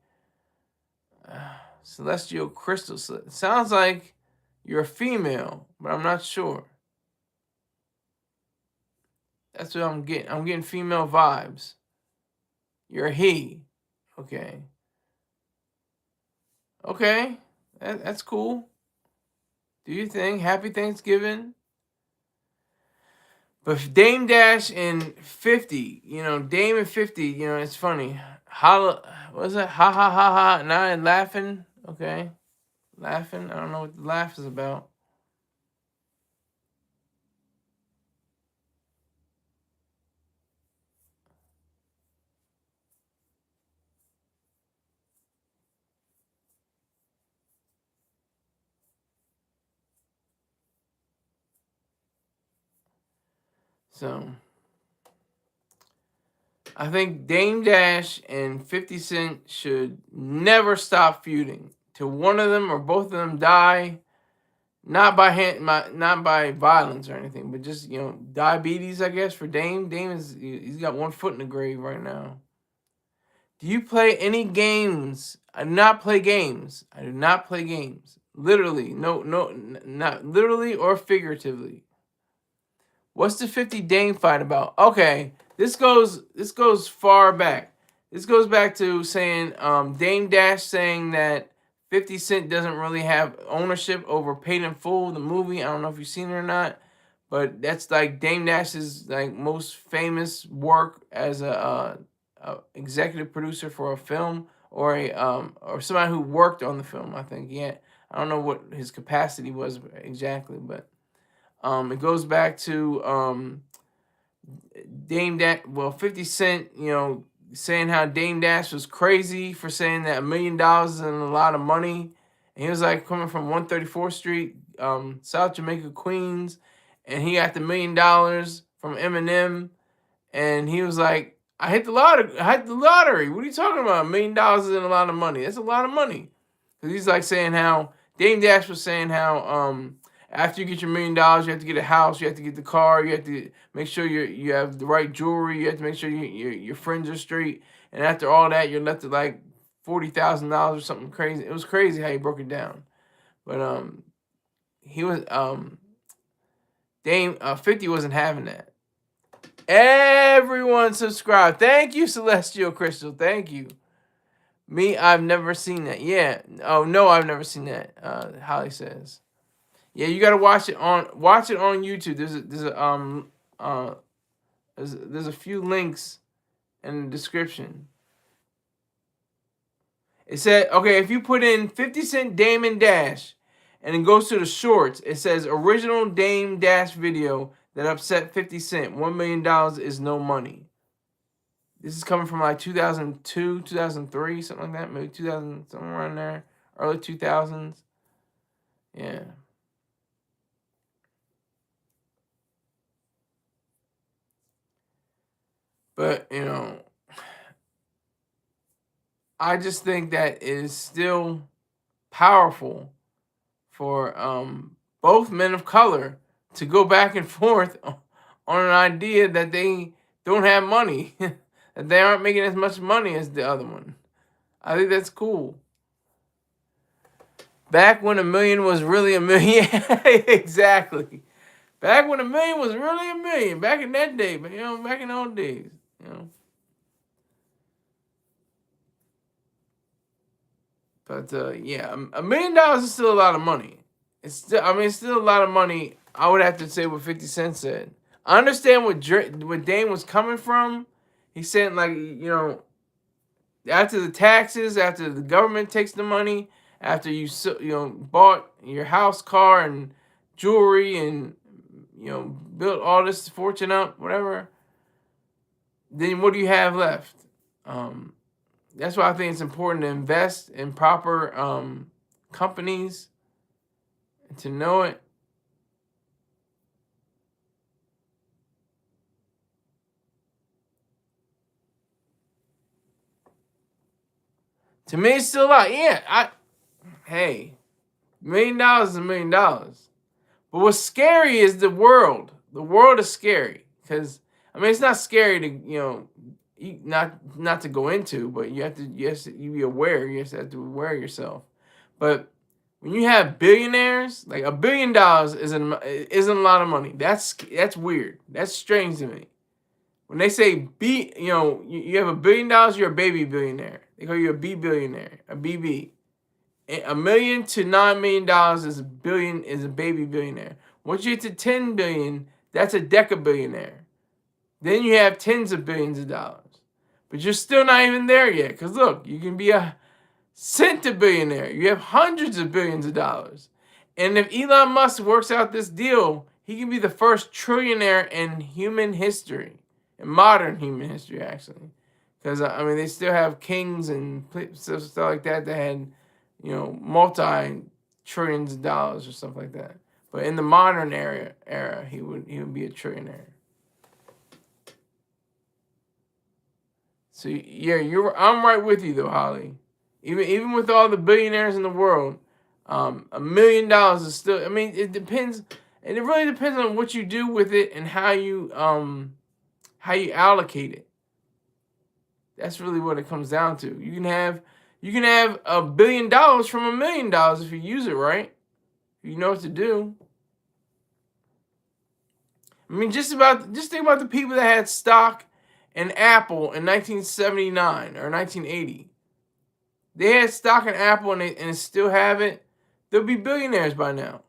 Celestial Crystal. Sounds like you're a female, but I'm not sure. That's what I'm getting. I'm getting female vibes. You're a he. Okay. Okay. That's cool. Do your thing. Happy Thanksgiving. But Dame Dash and 50, Dame and 50, it's funny. Holla, what is that? Ha ha ha ha. Now I'm laughing. Okay. Laughing. I don't know what the laugh is about. So, I think Dame Dash and 50 Cent should never stop feuding till one of them or both of them die. Not by violence or anything, but just diabetes, I guess, for Dame. He's got one foot in the grave right now. Do you play any games? I do not play games. I do not play games. Literally, no, not literally or figuratively. What's the 50 Dame fight about? Okay, this goes far back. This goes back to saying Dame Dash saying that 50 Cent doesn't really have ownership over Paid in Full, the movie. I don't know if you've seen it or not, but that's like Dame Dash's like most famous work as a executive producer for a film or somebody who worked on the film. I think I don't know what his capacity was exactly, but it goes back to Dame Dash. Well, 50 Cent, saying how Dame Dash was crazy for saying that $1 million isn't a lot of money. And he was like coming from 134th Street, South Jamaica, Queens, and he got the $1 million from Eminem. And he was like, I hit the lottery. I hit the lottery. What are you talking about? $1 million isn't a lot of money. That's a lot of money. Because he's like saying how Dame Dash was saying how after you get your $1 million, you have to get a house, you have to get the car, you have to make sure you have the right jewelry, you have to make sure your friends are straight, and after all that, you're left with like $40,000 or something crazy. It was crazy how he broke it down, but he was Dame 50 wasn't having that. Everyone subscribe. Thank you, Celestial Crystal. Thank you. Me, I've never seen that. Yeah. Oh no, I've never seen that. Holly says. Yeah, you gotta watch it on YouTube. Uh there's a few links in the description. It said, okay, if you put in 50 Cent Damon Dash and it goes to the shorts, it says original Dame Dash video that upset 50 Cent. $1 million is no money. This is coming from like 2002, 2003, something like that. Maybe 2000, somewhere around there. Early 2000s. Yeah. But, I just think that it is still powerful for both men of color to go back and forth on an idea that they don't have money, that they aren't making as much money as the other one. I think that's cool. Back when a million was really a million. Exactly. Back when a million was really a million. Back in that day, but back in those days, But yeah, $1 million is still a lot of money. It's still a lot of money. I would have to say what 50 Cent said. I understand what Dame was coming from. He said like after the taxes, after the government takes the money, after bought your house, car, and jewelry, and built all this fortune up, whatever. Then what do you have left? That's why I think it's important to invest in proper companies and to know it. To me, it's still a lot. Yeah, hey, $1 million is $1 million. But what's scary is the world. The world is scary because it's not scary to not to go into, but you be aware. You just have to aware yourself. But when you have billionaires, like $1 billion isn't a lot of money. That's weird. That's strange to me. When they say you have $1 billion, you're a baby billionaire. They call you a B billionaire, a BB. $1 million to $9 million is a baby billionaire. Once you get to 10 billion, that's a decabillionaire. Then you have tens of billions of dollars. But you're still not even there yet. Because look, you can be a centibillionaire. You have hundreds of billions of dollars. And if Elon Musk works out this deal, he can be the first trillionaire in human history. In modern human history, actually. Because, they still have kings and stuff like that had, multi-trillions of dollars or stuff like that. But in the modern era, he would be a trillionaire. So yeah, I'm right with you though, Holly. Even with all the billionaires in the world, $1 million is still. It depends, and it really depends on what you do with it and how you allocate it. That's really what it comes down to. You can have $1 billion from $1 million if you use it right. If you know what to do. Just think about the people that had stock in Apple in 1979 or 1980. They had stock in Apple and still have it. They'll be billionaires by now.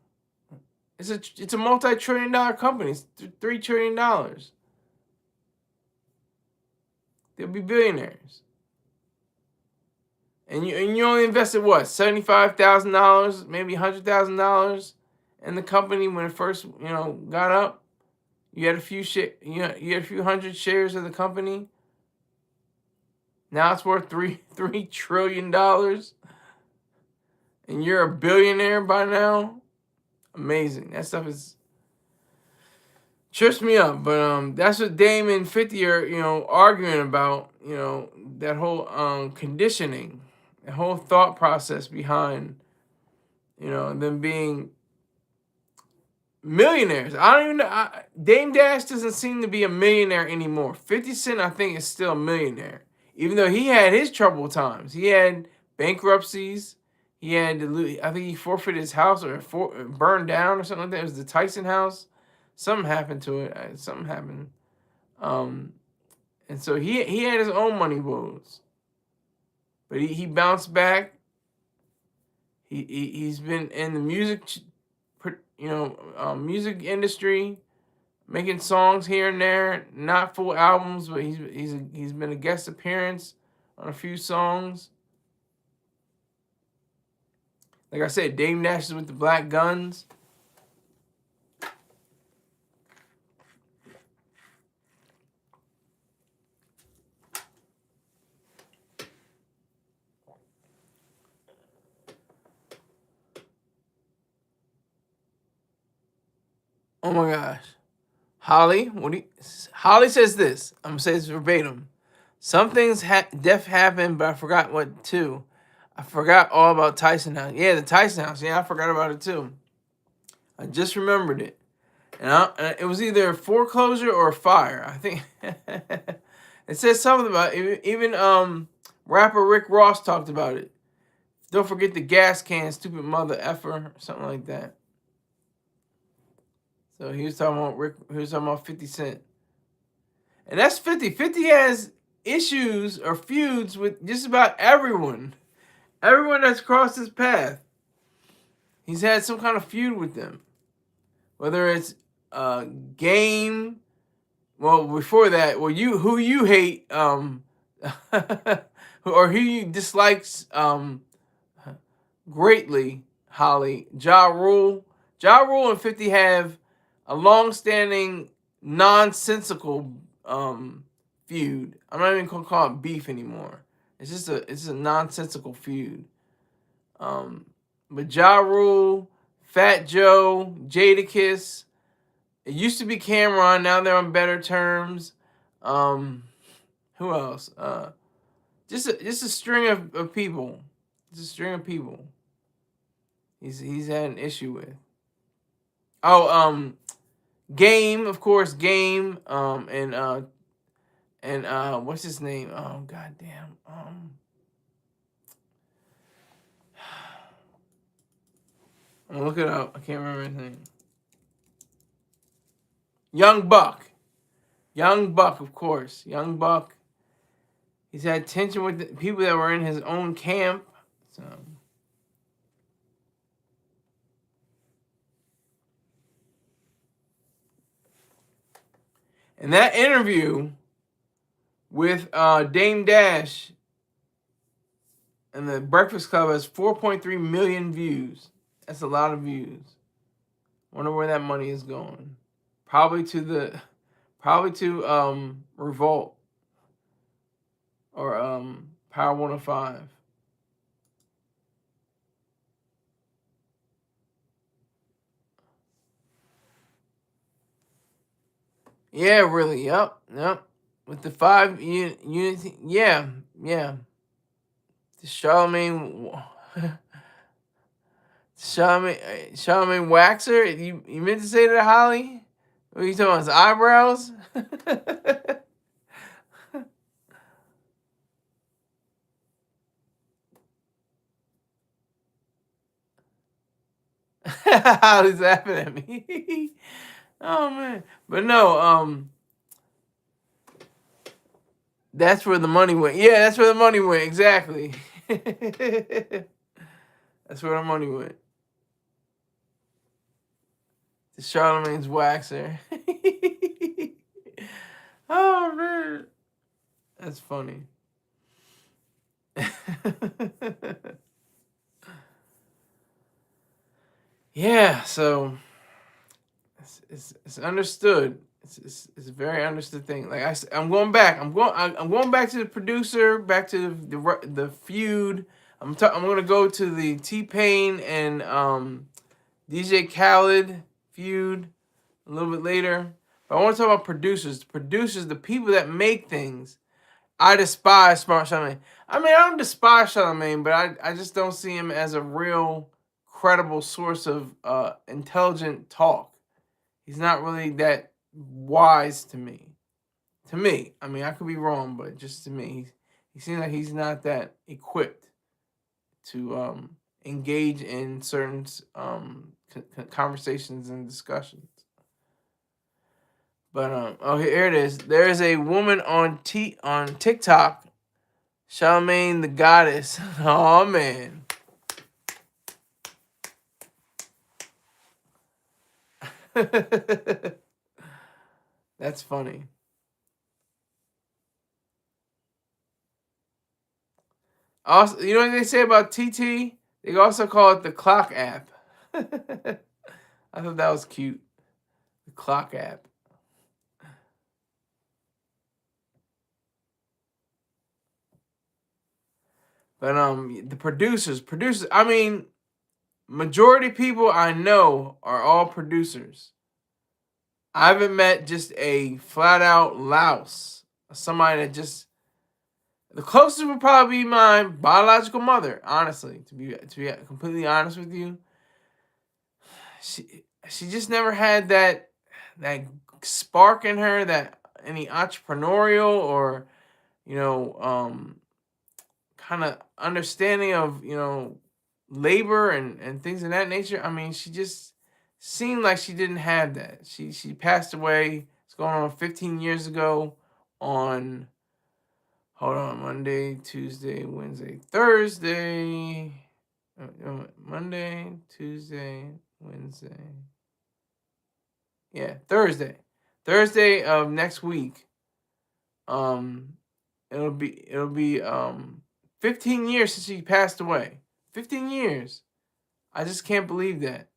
It's a multi-trillion-dollar company. It's $3 trillion. They'll be billionaires. And you only invested what, $75,000, maybe $100,000 in the company when it first got up. You had a few you had a few hundred shares of the company. Now it's worth $3 trillion, and you're a billionaire by now. Amazing. That stuff trips me up. But that's what Dame and 50 are arguing about. That whole conditioning, the whole thought process behind them being millionaires. I don't even know. Dame Dash doesn't seem to be a millionaire anymore. 50 Cent, I think, is still a millionaire. Even though he had his troubled times. He had bankruptcies. He had I think he forfeited his house or burned down or something like that. It was the Tyson house. Something happened to it. Something happened. And so he had his own money woes. but he bounced back. He's been in the music, music industry, making songs here and there, not full albums, but he's been a guest appearance on a few songs. Like I said, Dame Dash is with the Black Guns. Oh my gosh. Holly, Holly says this. I'm gonna say this verbatim. Some things deaf happened, but I forgot what too. I forgot all about Tyson House. Yeah, the Tyson House. Yeah, I forgot about it too. I just remembered it. And it was either a foreclosure or a fire. I think it says something about it. Even rapper Rick Ross talked about it. Don't forget the gas can, stupid mother effer, something like that. So he was talking about 50 Cent. And that's 50. 50 has issues or feuds with just about everyone. Everyone that's crossed his path. He's had some kind of feud with them. Whether it's Game. Well, before that, who you hate, or who you dislikes greatly, Holly. Ja Rule and 50 have a long-standing, nonsensical feud. I'm not even gonna call it beef anymore. It's a nonsensical feud. But Ja Rule, Fat Joe, Jadakiss. It used to be Cameron. Now they're on better terms. Who else? Just a string of people. Just a string of people. He's had an issue with. Oh, Game, of course, Game. And what's his name? Oh, goddamn. I'm gonna look it up. I can't remember his name. Young Buck, of course. Young Buck. He's had tension with the people that were in his own camp. So. And that interview with Dame Dash and the Breakfast Club has 4.3 million views. That's a lot of views. Wonder where that money is going. Probably to Revolt or Power 105. Yeah, really. Yep. With the 5 unity. Yeah. The Charlemagne Waxer. You meant to say that, Holly? What are you talking about? His eyebrows? Holly's laughing at me. Oh man. But no, that's where the money went. Yeah, that's where the money went. Exactly. That's where the money went. The Charlemagne's Waxer. Oh man. That's funny. Yeah, so it's understood. It's a very understood thing. Like I'm going back. I'm going back to the producer, back to the feud. I'm gonna go to the T-Pain and DJ Khaled feud a little bit later. But I want to talk about producers. The people that make things. I despise Charlemagne. I mean, I don't despise Charlemagne, but I just don't see him as a real credible source of intelligent talk. He's not really that wise to me. I mean, I could be wrong, but just to me, he seems like he's not that equipped to engage in certain conversations and discussions. But oh, here it is. There is a woman on TikTok. Charlemagne the Goddess. Oh man. That's funny. Also, you know what they say about TT? They also call it the clock app. I thought that was cute. The clock app. But the producers. I mean, majority people I know are all producers. I haven't met just a flat out louse. Somebody that just the closest would probably be my biological mother. Honestly, to be completely honest with you, she just never had that spark in her, that any entrepreneurial or you know kind of understanding of labor and things of that nature. I mean, she just seemed like she didn't have that. She passed away. It's going on 15 years ago on hold on Monday, Tuesday, Wednesday, Thursday, Monday, Tuesday, Wednesday. Yeah, Thursday. Thursday of next week. Um it'll be 15 years since she passed away. 15 years. I just can't believe that.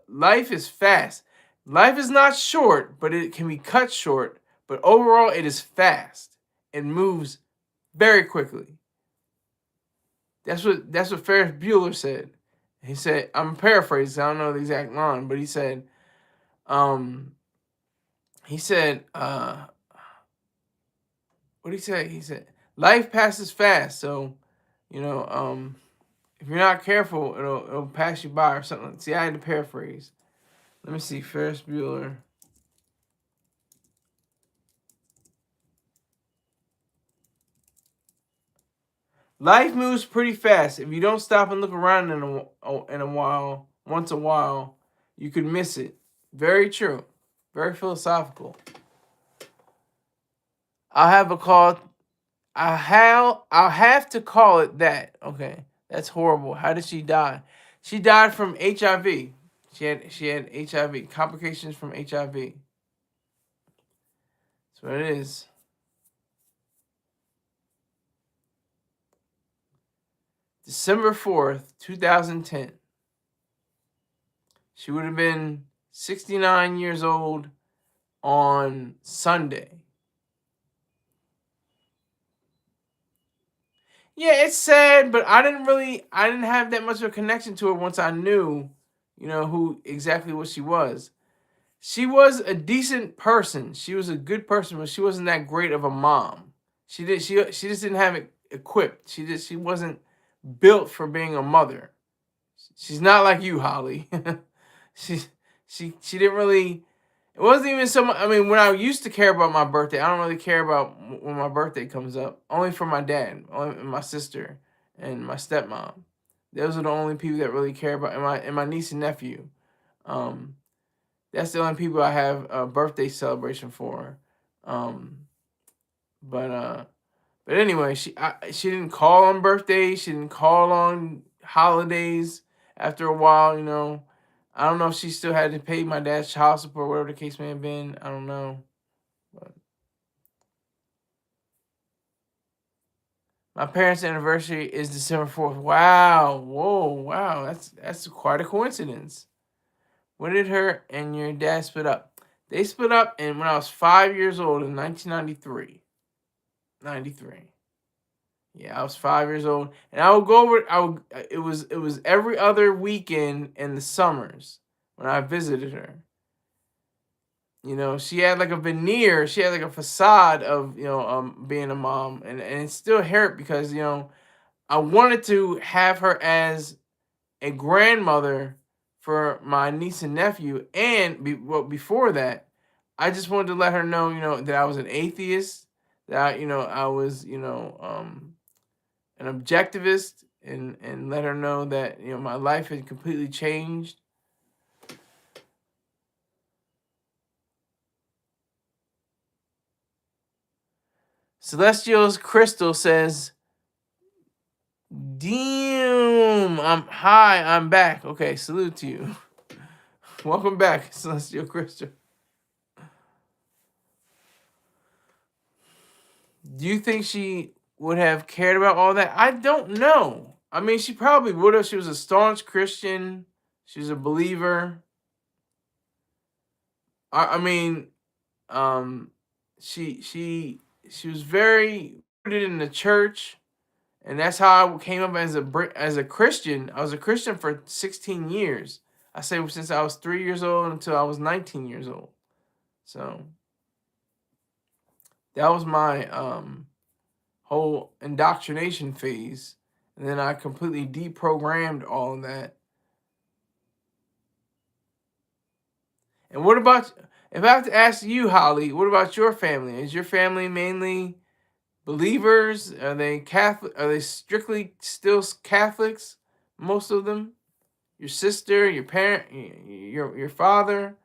Life is fast. Life is not short, but it can be cut short. But overall, it is fast. It moves very quickly. That's what Ferris Bueller said. He said, I'm paraphrasing, I don't know the exact line, but um, he said, what did he say? He said, life passes fast, so you know, if you're not careful, it'll pass you by or something. See, I had to paraphrase. Let me see, Ferris Bueller. Life moves pretty fast. If you don't stop and look around in a while, once a while, you could miss it. Very true. Very philosophical. I'll have a call. I'll have to call it that. Okay, that's horrible. How did she die? She died from HIV. She had HIV complications from HIV. That's what it is. December 4th, 2010. She would have been 69 years old on Sunday. Yeah, it's sad, but I didn't have that much of a connection to her once I knew, who exactly what she was. She was a decent person. She was a good person, but she wasn't that great of a mom. She just didn't have it equipped. She wasn't built for being a mother. She's not like you, Holly. she she didn't really. It wasn't even so much. I mean, when I used to care about my birthday, I don't really care about when my birthday comes up. Only for my dad, only my sister, and my stepmom. Those are the only people that really care about, and my niece and nephew. Um, that's the only people I have a birthday celebration for. Um, but but anyway, she didn't call on birthdays. She didn't call on holidays. After a while, I don't know if she still had to pay my dad's child support, whatever the case may have been. I don't know. But my parents' anniversary is December 4th. Wow. Whoa. Wow. That's quite a coincidence. When did her and your dad split up? They split up when I was 5 years old in 1993. 93. Yeah, I was 5 years old, and I would go over. It was every other weekend in the summers when I visited her. She had like a veneer. She had like a facade of being a mom, and it still hurt because I wanted to have her as a grandmother for my niece and nephew, and before that, I just wanted to let her know that I was an atheist, that I was an objectivist, and let her know that my life had completely changed. Celestial's Crystal says, damn, I'm back. Okay, salute to you. Welcome back, Celestial Crystal. Do you think she would have cared about all that? I don't know. I mean, she probably would have. She was a staunch Christian. She was a believer. I mean, she was very rooted in the church, and that's how I came up as a Christian. I was a Christian for 16 years. I say since I was 3 years old until I was 19 years old. So that was my whole indoctrination phase, and then I completely deprogrammed all of that. And what about, if I have to ask you, Holly, what about your family? Is your family mainly believers? Are they Catholic? Are they strictly still Catholics? Most of them. Your sister, your parent, your father.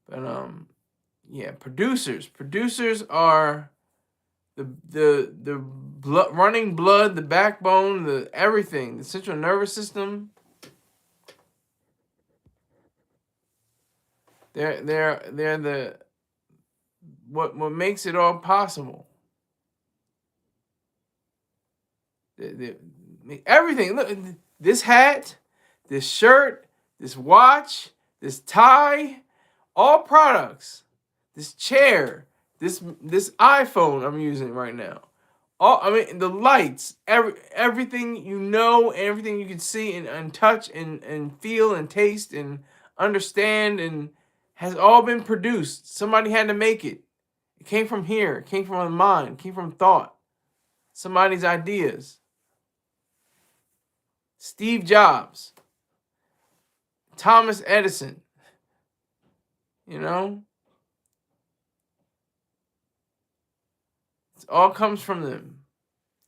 But yeah, producers. Producers are the blood, running blood, the backbone, the everything, the central nervous system. They're the what makes it all possible. Everything. Look, this hat, this shirt, this watch, this tie, all products. This chair, this iPhone I'm using right now. I mean, the lights, everything you know, everything you can see and touch and feel and taste and understand and has all been produced. Somebody had to make it. It came from here. It came from a mind. It came from thought. Somebody's ideas. Steve Jobs. Thomas Edison. You know? It all comes from them.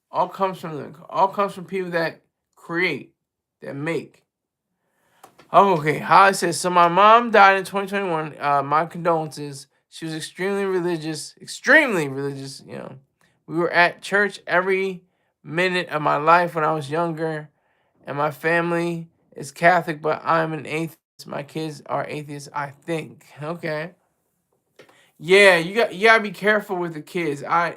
All comes from them. All comes from people that create, that make. Oh, okay. Holly says, so my mom died in 2021. My condolences. She was extremely religious. You know, we were at church every minute of my life when I was younger, and my family is Catholic, but I'm an atheist. My kids are atheists, I think. Okay. Yeah, you gotta be careful with the kids. I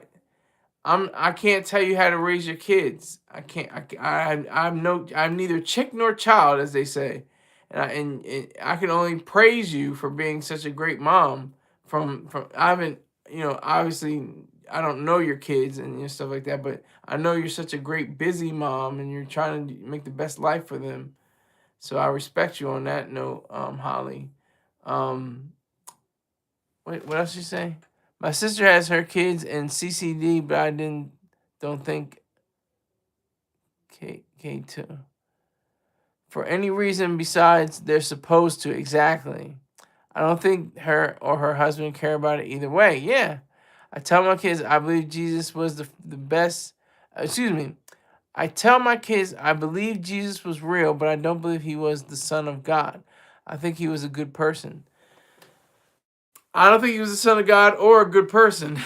can't tell you how to raise your kids. I can't. I'm neither chick nor child, as they say, and I can only praise you for being such a great mom. I haven't, obviously I don't know your kids and stuff like that, but I know you're such a great busy mom and you're trying to make the best life for them. So I respect you on that note, Holly. Wait, what else you say? My sister has her kids in CCD, but I don't think K2 for any reason besides they're supposed to. Exactly. I don't think her or her husband care about it either way. Yeah. I tell my kids I believe Jesus was the best. Excuse me. I tell my kids I believe Jesus was real, but I don't believe he was the Son of God. I think he was a good person. I don't think he was the Son of God or a good person.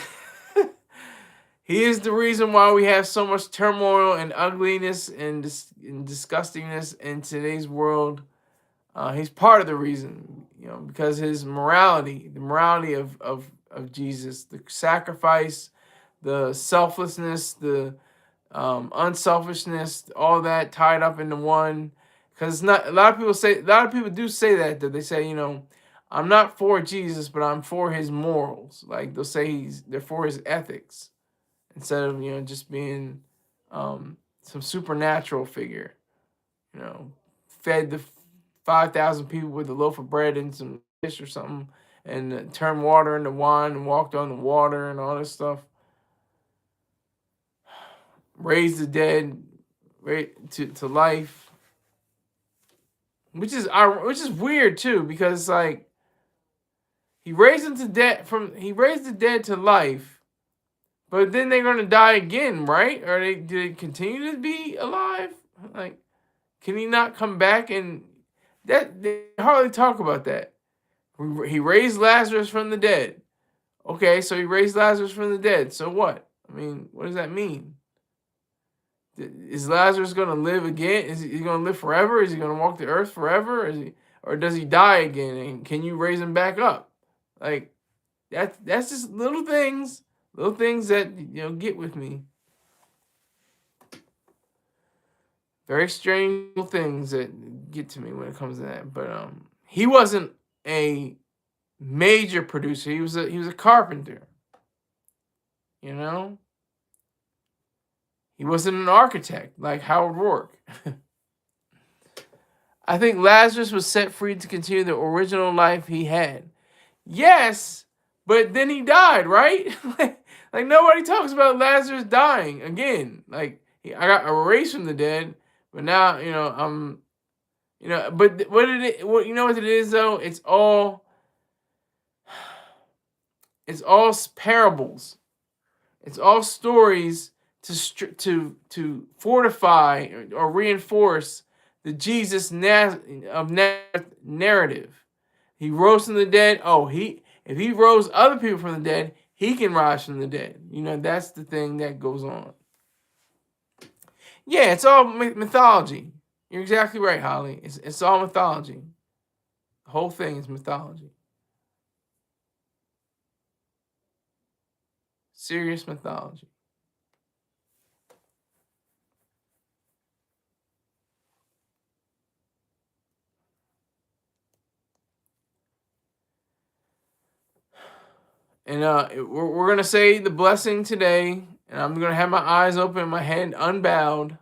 He is the reason why we have so much turmoil and ugliness and disgustingness in today's world. He's part of the reason, because his morality, the morality of Jesus, the sacrifice, the selflessness, the unselfishness, all that tied up into one. Because it's not, a lot of people do say that they say, I'm not for Jesus, but I'm for his morals. Like they'll say they're for his ethics, instead of just being some supernatural figure. Fed the 5,000 people with a loaf of bread and some fish or something, and turned water into wine and walked on the water and all this stuff. Raised the dead, to life, which is weird too, because like he raised the dead to life. But then they're gonna die again, right? Or do they continue to be alive? Like, can he not come back? And that they hardly talk about that. He raised Lazarus from the dead. Okay, so he raised Lazarus from the dead. So what? I mean, what does that mean? Is Lazarus going to live again? Is he going to live forever? Is he going to walk the earth forever? Or does he die again? And can you raise him back up? Like that's just little things that get with me. Very strange little things that get to me when it comes to that. But he wasn't a major producer. He was a carpenter. You know? He wasn't an architect like Howard Rourke. I think Lazarus was set free to continue the original life he had. Yes, but then he died, right? like nobody talks about Lazarus dying again. Like I got erased from the dead, but now I'm, But what you know what it is though? It's all parables. It's all stories to fortify or reinforce the Jesus of narrative. He rose from the dead. Oh, if he rose other people from the dead, he can rise from the dead. That's the thing that goes on. Yeah, it's all mythology. You're exactly right, Holly. It's all mythology. The whole thing is mythology. Serious mythology. And we're gonna say the blessing today, and I'm gonna have my eyes open, my hand unbowed.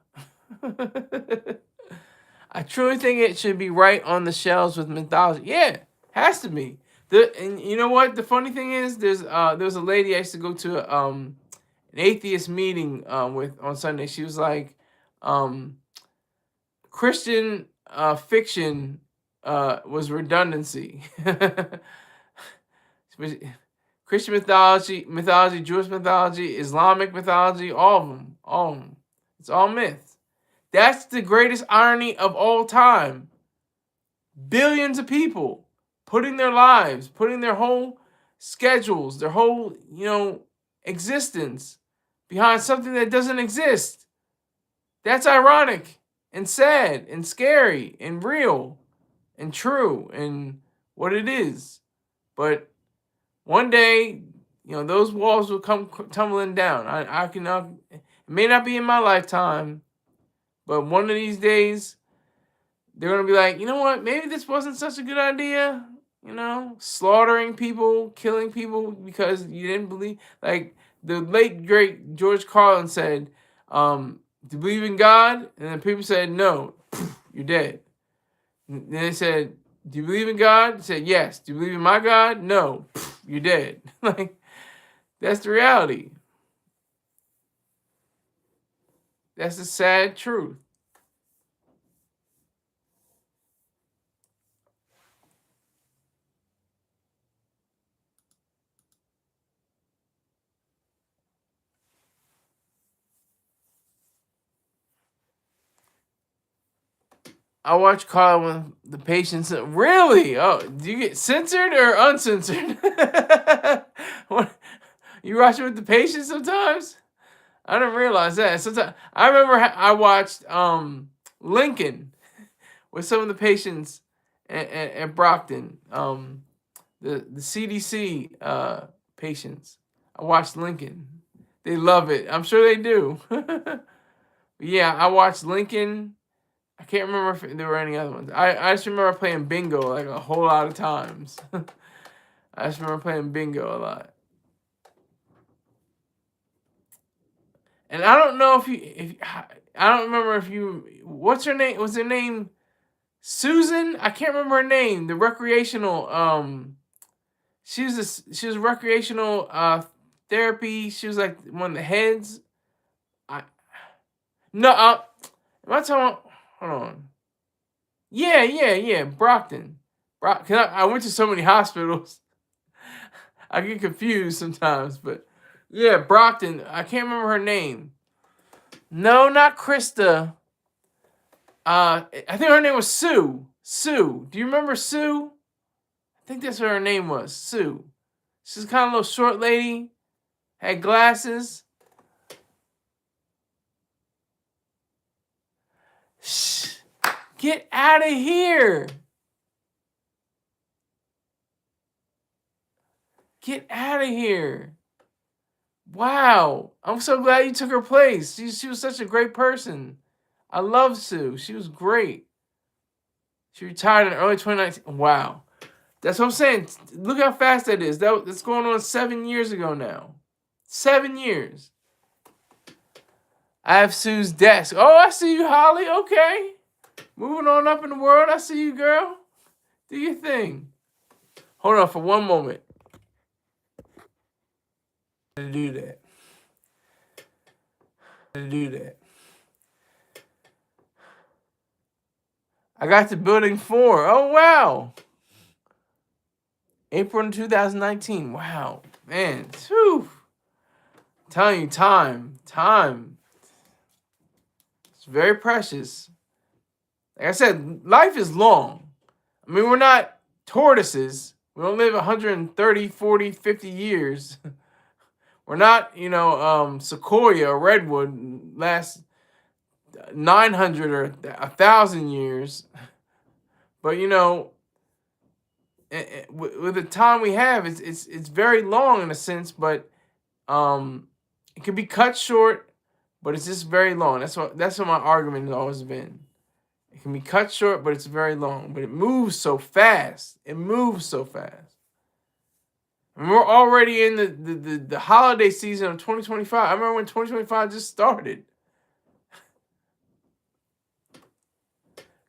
I truly think it should be right on the shelves with mythology. Yeah, has to be. And you know what? The funny thing is, there was a lady I used to go to an atheist meeting with on Sunday. She was like, Christian fiction was redundancy. Christian mythology, Jewish mythology, Islamic mythology, all of them. It's all myth. That's the greatest irony of all time. Billions of people putting their lives, putting their whole schedules, their whole, existence behind something that doesn't exist. That's ironic and sad and scary and real and true and what it is. But one day, those walls will come tumbling down. I cannot. It may not be in my lifetime, but one of these days, they're gonna be like, you know what? Maybe this wasn't such a good idea. Slaughtering people, killing people because you didn't believe. Like the late great George Carlin said, "Do you believe in God?" And then people said, "No." You're dead. And then they said, "Do you believe in God?" He said, "Yes." "Do you believe in my God?" "No." You're dead. Like, that's the reality. That's the sad truth. I watch Carl with the patients. Really? Oh, do you get censored or uncensored? What? You watch it with the patients sometimes? I didn't realize that. Sometimes I remember I watched Lincoln with some of the patients at Brockton. The CDC patients. I watched Lincoln. They love it. I'm sure they do. Yeah, I watched Lincoln. I can't remember if there were any other ones. I just remember playing bingo like a whole lot of times. I just remember playing bingo a lot. And I don't know if I don't remember if you, what's her name? Was her name Susan? I can't remember her name. The recreational she was recreational therapy. She was like one of the heads. No, am I talking? Hold on. Yeah. Brockton. Cause I went to so many hospitals. I get confused sometimes, but yeah, Brockton. I can't remember her name. No, not Krista. I think her name was Sue. Sue. Do you remember Sue? think that's what her name was, Sue. She's kind of a little short lady, had glasses. Shh, get out of here. Get out of here. Wow. I'm so glad you took her place. She was such a great person. I love Sue. She was great. She retired in early 2019. Wow. That's what I'm saying. Look how fast that is. That's going on 7 years ago now. 7 years. I have Sue's desk. Oh, I see you, Holly. Okay. Moving on up in the world. I see you, girl. Do your thing. Hold on for one moment. To do that. I got to building 4. Oh, wow. April 2019. Wow. Man. Whew. I'm telling you, time. It's very precious. Like I said, life is long. I mean, we're not tortoises. We don't live 130, 40, 50 years. We're not, sequoia or redwood last 900 or 1,000 years. But, with the time we have, it's very long in a sense, but it can be cut short, but it's just very long. That's what my argument has always been. It can be cut short, but it's very long. But it moves so fast. I mean, we're already in the holiday season of 2025. I remember when 2025 just started.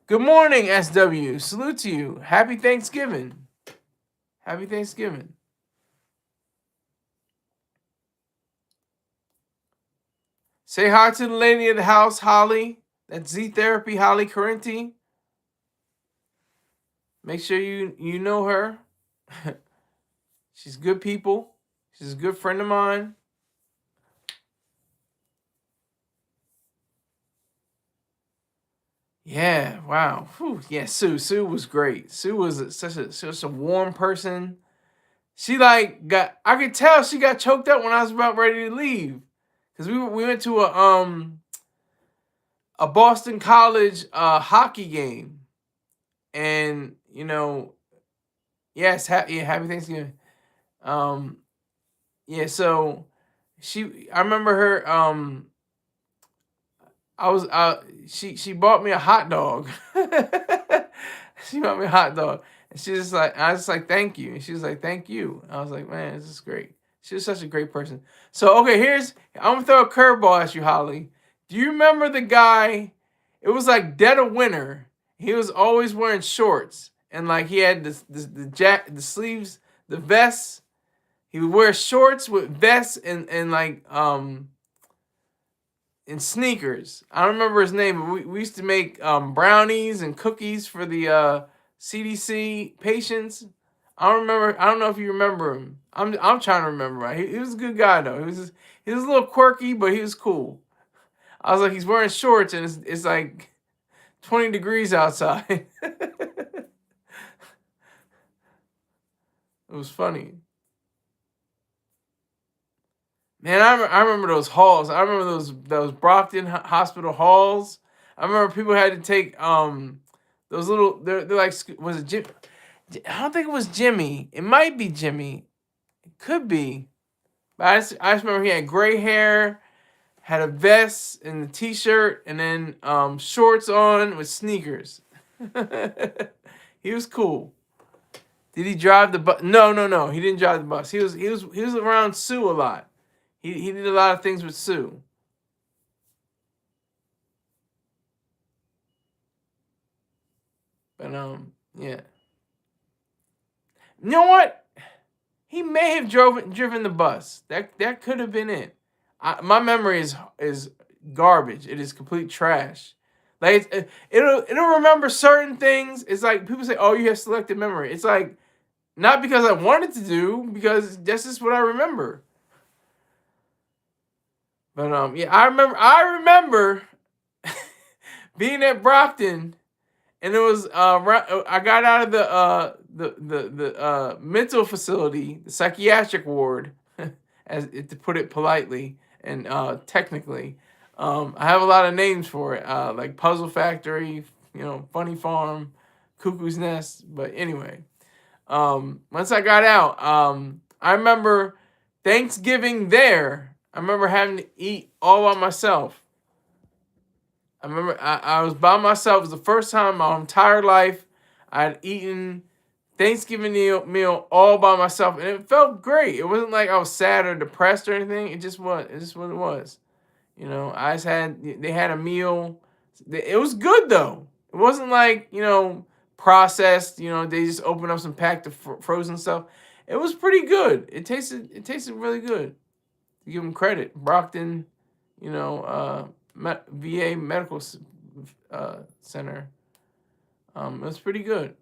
Good morning, SW. Salute to you. Happy Thanksgiving. Happy Thanksgiving. Say hi to the lady of the house, Holly. That's Z Therapy, Holly Correnti. Make sure you know her. She's good people. She's a good friend of mine. Yeah, wow. Whew. Yeah, Sue was great. Sue was such a warm person. She I could tell she got choked up when I was about ready to leave. Cause we went to a Boston College hockey game. And yes, happy Thanksgiving. Yeah, so I remember her she bought me a hot dog. She bought me a hot dog. And I was just like, thank you. And she was like, thank you. I was like, man, this is great. She was such a great person. So, okay, I'm going to throw a curveball at you, Holly. Do you remember the guy? It was like dead of winter. He was always wearing shorts. And he had the sleeves, the vests. He would wear shorts with vests and sneakers. I don't remember his name, but we used to make brownies and cookies for the CDC patients. I don't know if you remember him. I'm trying to remember. Right? He was a good guy though. He was a little quirky, but he was cool. I was like, he's wearing shorts and it's like 20 degrees outside. It was funny. Man, I remember those halls. I remember those Brockton Hospital halls. I remember people had to take those little. They're like, was it Jim? I don't think it was Jimmy. It might be Jimmy. It could be. But I just remember he had gray hair, had a vest and a t-shirt, and then shorts on with sneakers. He was cool. Did he drive the bus? No. He didn't drive the bus. He was around Sue a lot. He did a lot of things with Sue. But yeah. You know what? He may have driven the bus. That could have been it. My memory is garbage. It is complete trash. Like it'll remember certain things. It's like people say, "Oh, you have selective memory." It's like not because I wanted to do, because that's just what I remember. But yeah, I remember being at Brockton, and it was I got out of the mental facility, the psychiatric ward, to put it politely and technically. I have a lot of names for it, like Puzzle Factory, Funny Farm, Cuckoo's Nest. But anyway, once I got out, I remember Thanksgiving there. I remember having to eat all by myself. I remember I was by myself. It was the first time in my entire life I had eaten Thanksgiving meal all by myself, and it felt great. It wasn't like I was sad or depressed or anything. It just was. It's just what it was. I just had. They had a meal. It was good though. It wasn't like processed. They just opened up some packed of frozen stuff. It was pretty good. It tasted really good. To give them credit, Brockton, VA Medical Center. It was pretty good.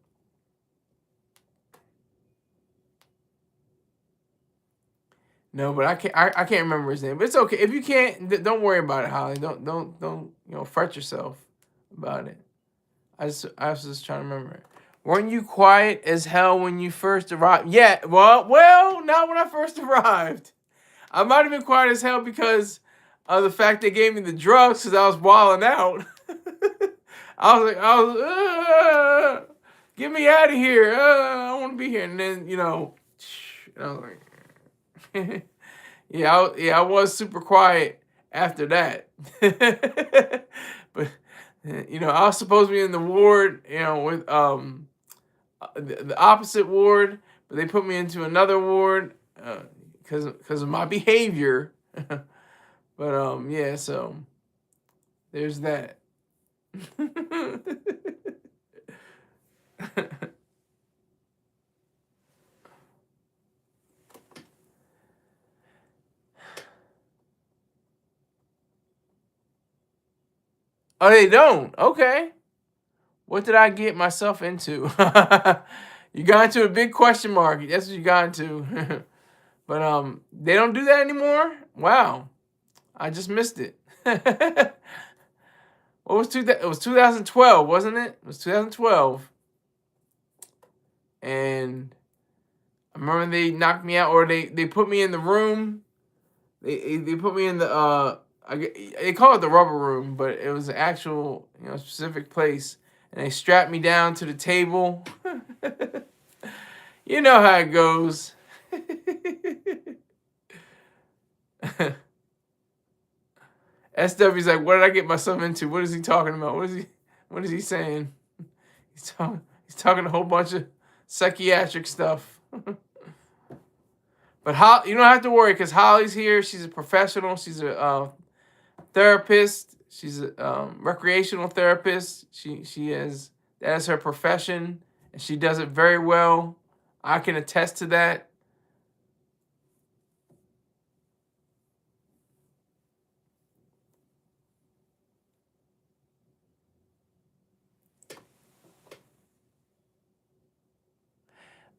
No, but I can't remember his name. But it's okay if you can't. Don't worry about it, Holly. Don't fret yourself about it. I was just trying to remember it. Weren't you quiet as hell when you first arrived? Yeah, well, not when I first arrived. I might have been quiet as hell because of the fact they gave me the drugs because I was wilding out. I was get me out of here. I don't want to be here. And then I was like, I was super quiet after that. But I was supposed to be in the ward, with the opposite ward, but they put me into another ward because of my behavior. But yeah, so there's that. Oh, they don't. Okay. What did I get myself into? You got into a big question mark. That's what you got into. But they don't do that anymore? Wow. I just missed it. What was it was 2012, wasn't it? It was 2012. And I remember they knocked me out, or they put me in the room. They put me in the they call it the rubber room, but it was an actual specific place, and they strapped me down to the table. You know how it goes. SW's like, what did I get myself into? What is he talking about? What is he saying? He's talking a whole bunch of psychiatric stuff. But you don't have to worry because Holly's here. She's a professional. She's a therapist. She's a recreational therapist. That is her profession, and she does it very well. I can attest to that.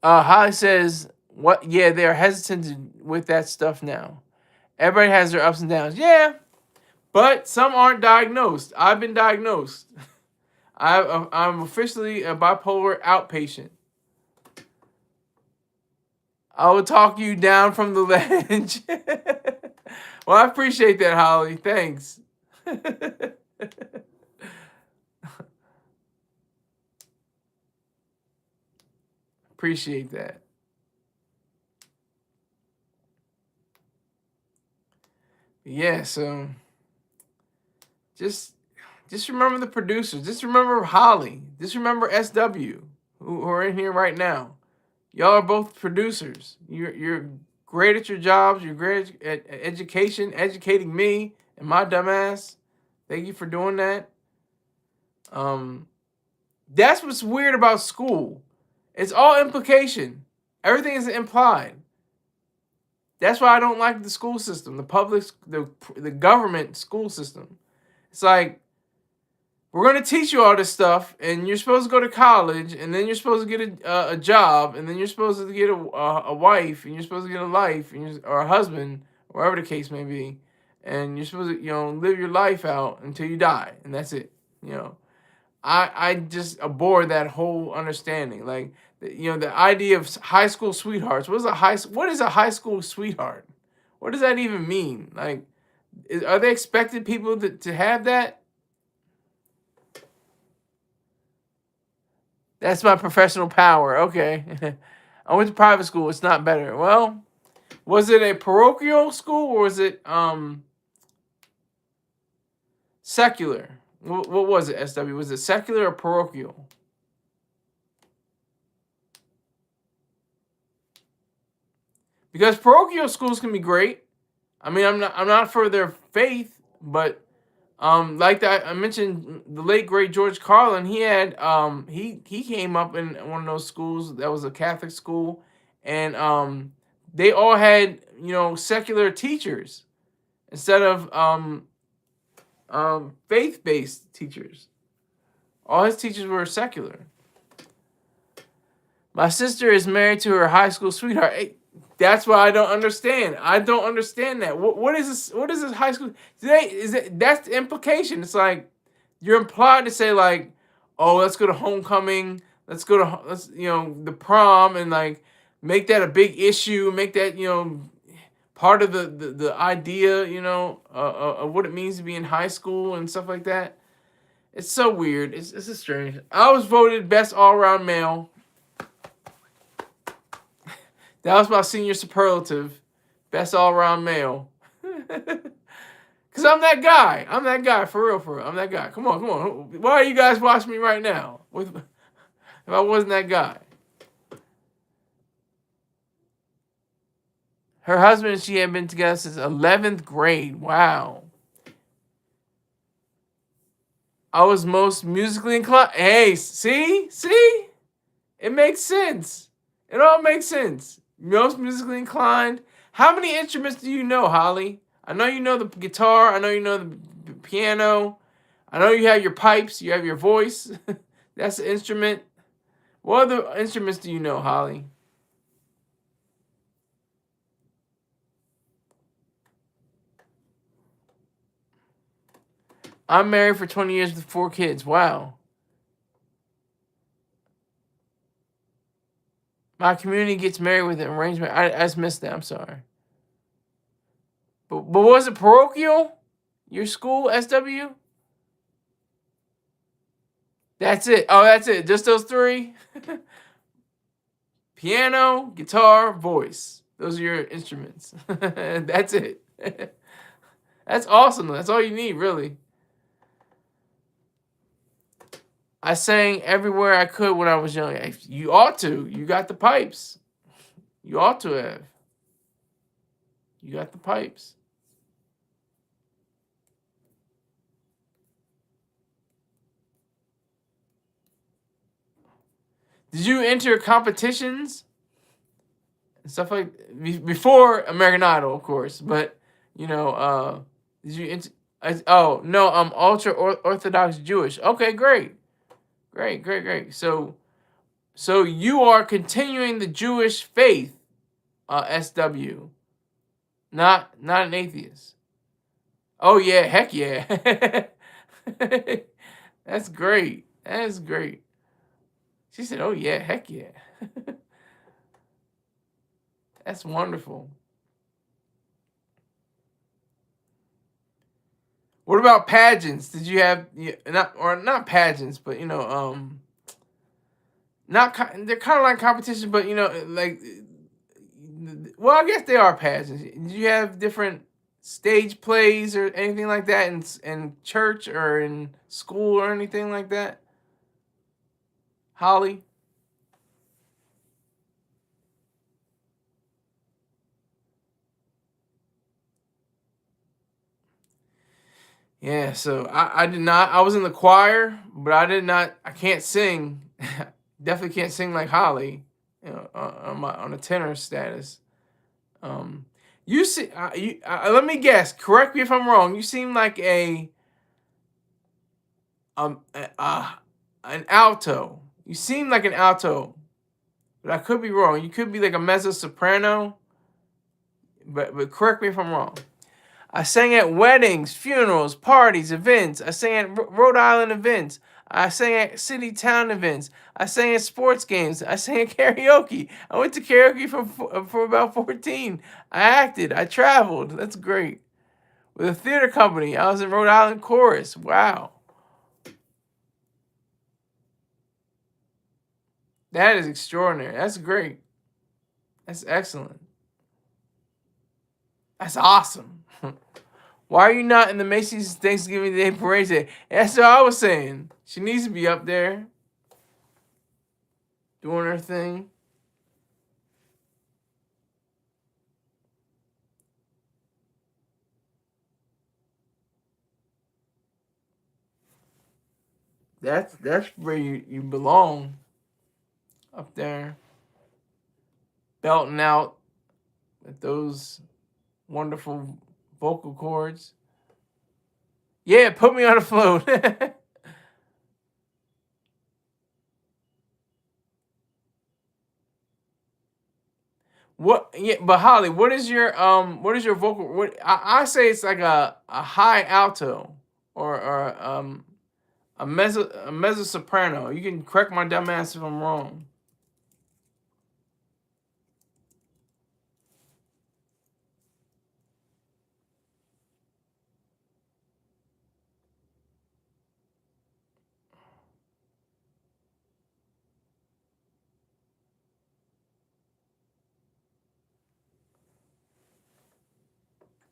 Holly says, "What? Yeah, they're hesitant with that stuff now. Everybody has their ups and downs. Yeah, but some aren't diagnosed. I've been diagnosed. I'm officially a bipolar outpatient. I will talk you down from the ledge." Well, I appreciate that, Holly. Thanks. Appreciate that. Yeah, so just remember the producers. Just remember Holly. Just remember SW, who are in here right now. Y'all are both producers. You're great at your jobs. You're great at education, educating me and my dumbass. Thank you for doing that. That's what's weird about school. It's all implication. Everything is implied. That's why I don't like the school system, the government school system. It's like, we're going to teach you all this stuff, and you're supposed to go to college, and then you're supposed to get a job, and then you're supposed to get a wife, and you're supposed to get a life, or a husband, whatever the case may be, and you're supposed to live your life out until you die, and that's it. I just abhor that whole understanding. Like, The idea of high school sweethearts. What is a high school sweetheart? What does that even mean? Like, are they expected people to have that? That's my professional power. Okay. I went to private school. It's not better. Well, was it a parochial school or was it secular? What was it, SW? Was it secular or parochial? Because parochial schools can be great. I mean, I'm not for their faith, but like that I mentioned the late great George Carlin. He had he came up in one of those schools that was a Catholic school, and they all had secular teachers instead of faith-based teachers. All his teachers were secular. My sister is married to her high school sweetheart. Hey, that's what I don't understand. I don't understand that. What is this? What is this high school? That's the implication. It's like you're implied to say like, oh, let's go to homecoming. Let's go to the prom and like make that a big issue. Make that part of the idea of what it means to be in high school and stuff like that. It's so weird. It's just strange. I was voted best all around male. That was my senior superlative. Best all-around male. Because I'm that guy. I'm that guy. For real, for real. I'm that guy. Come on, come on. Why are you guys watching me right now? If I wasn't that guy. Her husband and she had been together since 11th grade. Wow. I was most musically inclined. Hey, see? See? It makes sense. It all makes sense. Most musically inclined. How many instruments do you know, Holly? I know you know the guitar. I know you know the piano. I know you have your pipes. You have your voice. That's an instrument. What other instruments do you know, Holly? I'm married for 20 years with 4 kids. Wow. My community gets married with an arrangement. I just missed that. I'm sorry. But was it parochial? Your school, SW? That's it. Oh, that's it. Just those 3? Piano, guitar, voice. Those are your instruments. That's it. That's awesome. That's all you need, really. I sang everywhere I could when I was young. You ought to. You got the pipes. You ought to have. You got the pipes. Did you enter competitions and stuff like before American Idol, of course? But did you enter? Oh no, I'm ultra Orthodox Jewish. Okay, great. Great. So you are continuing the Jewish faith, SW, not an atheist. Oh yeah, heck yeah. That's great. That is great. She said, "Oh yeah, heck yeah." That's wonderful. What about pageants? Did you have not pageants, but not they're kind of like competitions, but like well, I guess they are pageants. Did you have different stage plays or anything like that in church or in school or anything like that? Holly? Yeah, so I did not. I was in the choir, but I can't sing. Definitely can't sing like Holly, on a tenor status. You see, let me guess. Correct me if I'm wrong. You seem like an alto. You seem like an alto, but I could be wrong. You could be like a mezzo soprano. But correct me if I'm wrong. I sang at weddings, funerals, parties, events. I sang at Rhode Island events. I sang at city town events. I sang at sports games. I sang at karaoke. I went to karaoke from about 14. I acted. I traveled. That's great. With a theater company. I was in Rhode Island chorus. Wow. That is extraordinary. That's great. That's excellent. That's awesome. Why are you not in the Macy's Thanksgiving Day Parade today? That's what I was saying. She needs to be up there doing her thing. That's where you belong. Up there. Belting out with those wonderful vocal cords. Yeah, put me on a float. What? Yeah, but Holly, what is your vocal? What I say it's like a high alto or a mezzo soprano. You can correct my dumb ass if I'm wrong.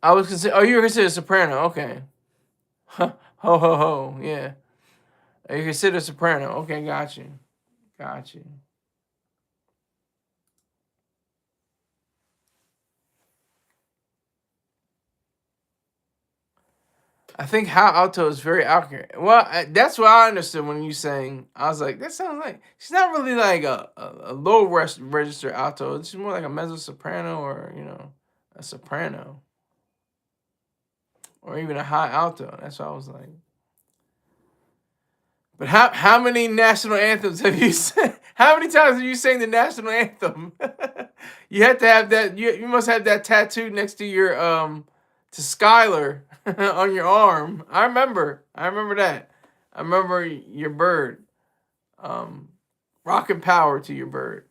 I was consider. Oh, you were considered soprano. Okay. Ho ho ho. Yeah. You consider soprano. Okay, got you. Got you. I think high alto is very accurate. Well, that's what I understood when you saying. I was like, that sounds like she's not really like a low register alto. It's more like a mezzo soprano or a soprano or even a high alto. That's what I was like. But how many national anthems have you sang? How many times have you sang the national anthem? You have to have that. You must have that tattooed next to your to Skylar on your arm. I remember. I remember that. I remember your bird. Um, Rockin' power to your bird.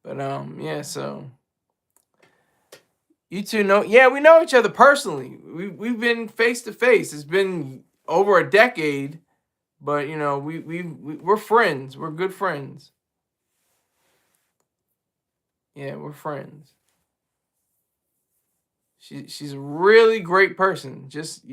But yeah. So you two know. Yeah, we know each other personally. We've been face to face. It's been over a decade. But we're friends. We're good friends. Yeah, we're friends. She's a really great person. Just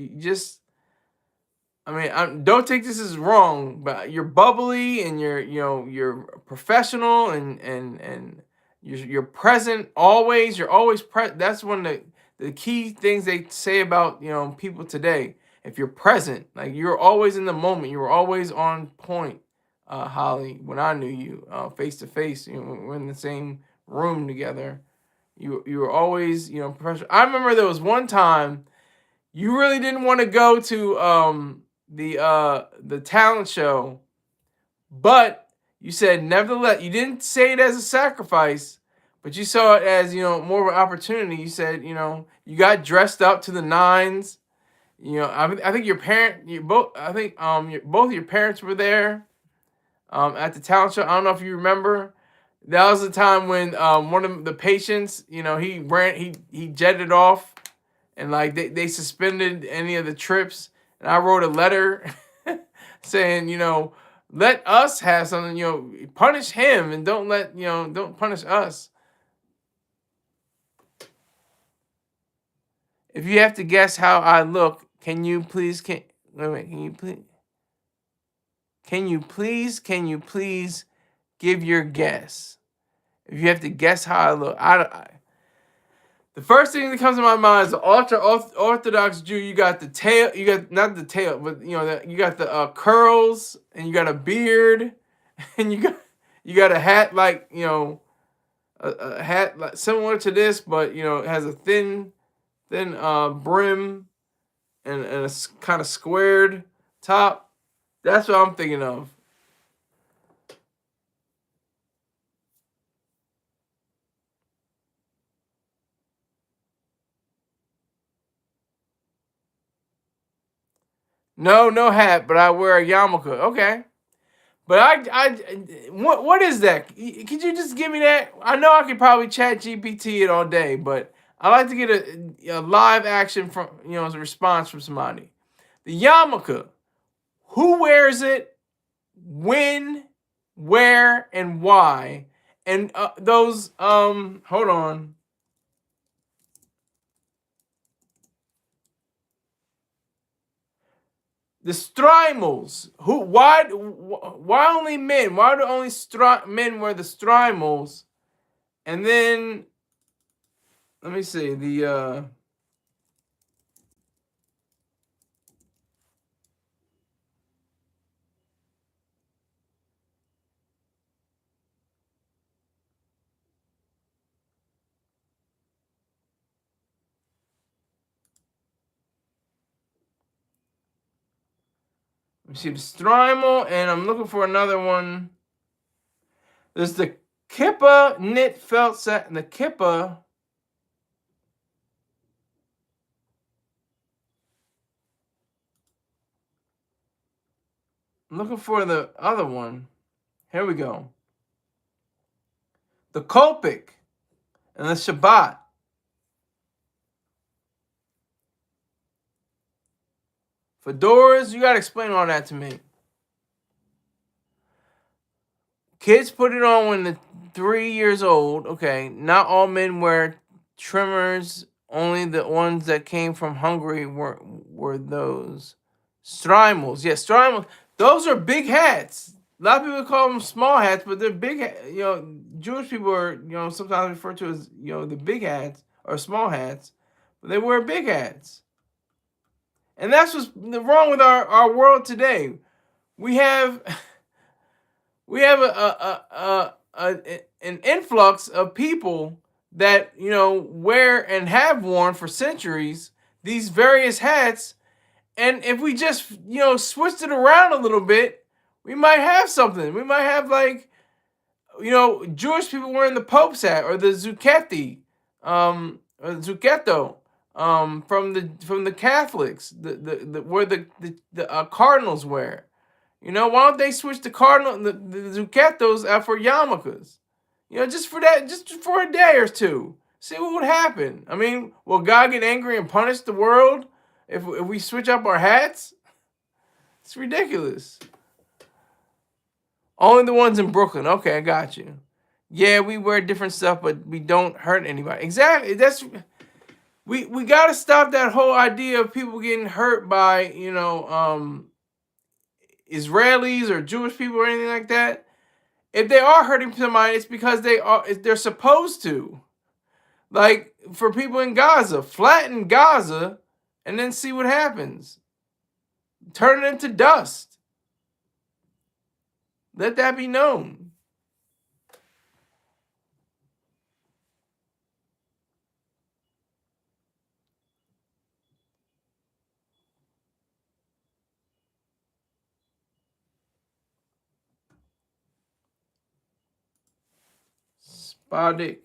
I mean, don't take this as wrong, but you're bubbly and you're professional and you're present always. You're always present. That's one of the key things they say about people today. If you're present, like you're always in the moment, you were always on point. Holly, when I knew you face to face, we're in the same room together. You were always professional. I remember there was one time you really didn't want to go to the talent show, but you said nevertheless you didn't say it as a sacrifice, but you saw it as more of an opportunity. You said you got dressed up to the nines. I think your parent you both I think both of your parents were there at the talent show. I don't know if you remember. That was the time when one of the patients, he jetted off and like they suspended any of the trips. And I wrote a letter saying, let us have something, punish him and don't punish us. If you have to guess how I look, can you please can you please give your guess? If you have to guess how I look, the first thing that comes to my mind is the ultra orthodox Jew. You got the tail. You got not the tail, but you got the curls, and you got a beard, and you got a hat like a hat like similar to this, but it has a thin brim and a kind of squared top. That's what I'm thinking of. No, no hat, but I wear a yarmulke. Okay. But what is that? Could you just give me that? I know I could probably chat GPT it all day, but I like to get a live action from as a response from somebody. The yarmulke. Who wears it? When? Where? And why? And those hold on. The strimals. Who? Why? Why only men? Why do only men wear the strimals? And then let me see the. Let me see the strimal, and I'm looking for another one. There's the kippa knit felt set, and the kippa. I'm looking for the other one. Here we go. The kolpik and the Shabbat. Fedoras, you gotta explain all that to me. Kids put it on when they're 3 years old. Okay, not all men wear trimmers. Only the ones that came from Hungary were those. Strimals, yes, strimals. Those are big hats. A lot of people call them small hats, but they're big. Jewish people are sometimes referred to as the big hats or small hats, but they wear big hats. And that's what's wrong with our world today. We have an influx of people that wear and have worn for centuries these various hats, and if we just switched it around a little bit, we might have something. We might have Jewish people wearing the Pope's hat or the zucchetti, or the zucchetto, from the Catholics, where the cardinals wear. Why don't they switch the zucchettos out for yarmulkes? Just for that, just for a day or two. See what would happen. I mean, will God get angry and punish the world if we switch up our hats? It's ridiculous. Only the ones in Brooklyn. Okay, I got you. Yeah, we wear different stuff, but we don't hurt anybody. Exactly. We got to stop that whole idea of people getting hurt by Israelis or Jewish people or anything like that. If they are hurting somebody, it's because they're supposed to. Like for people in Gaza, flatten Gaza and then see what happens. Turn it into dust. Let that be known. Spadik.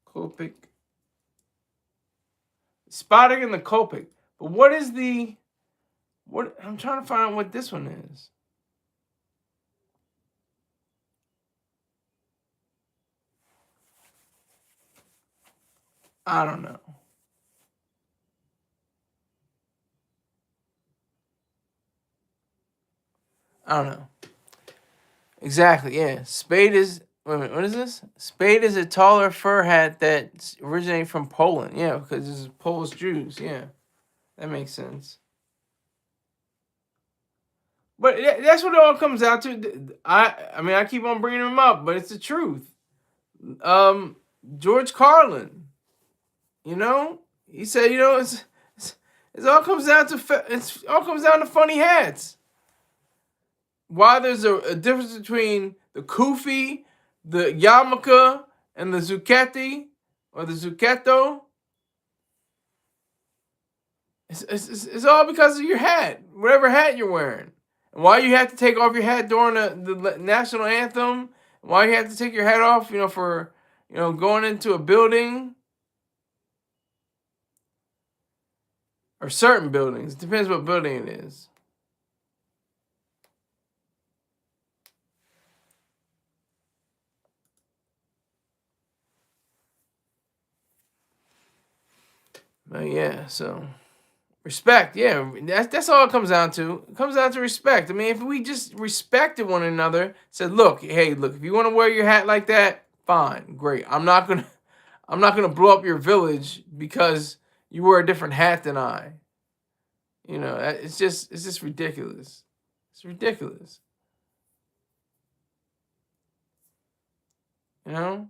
Kopik. Spadik and the Kopik. But what is what? I'm trying to find out what this one is. I don't know. I don't know. Exactly, yeah. Spade is, wait a minute, what is this? Spade is a taller fur hat that originated from Poland. Yeah, because it's Polish Jews. Yeah, that makes sense. But that's what it all comes out to. I mean, I keep on bringing them up, but it's the truth. George Carlin, he said, it all comes down to funny hats. Why there's a difference between the kufi, the yarmulke, and the zucchetti or the zucchetto. It's all because of your hat, whatever hat you're wearing. And why you have to take off your hat during the national anthem. Why you have to take your hat off, for going into a building. or certain buildings. It depends what building it is. But yeah, so respect. Yeah, that's all it comes down to. It comes down to respect. I mean, if we just respected one another, said, look, hey, look, if you want to wear your hat like that, fine, great. I'm not gonna blow up your village because you wear a different hat than I. You know, it's just ridiculous. It's ridiculous. You know.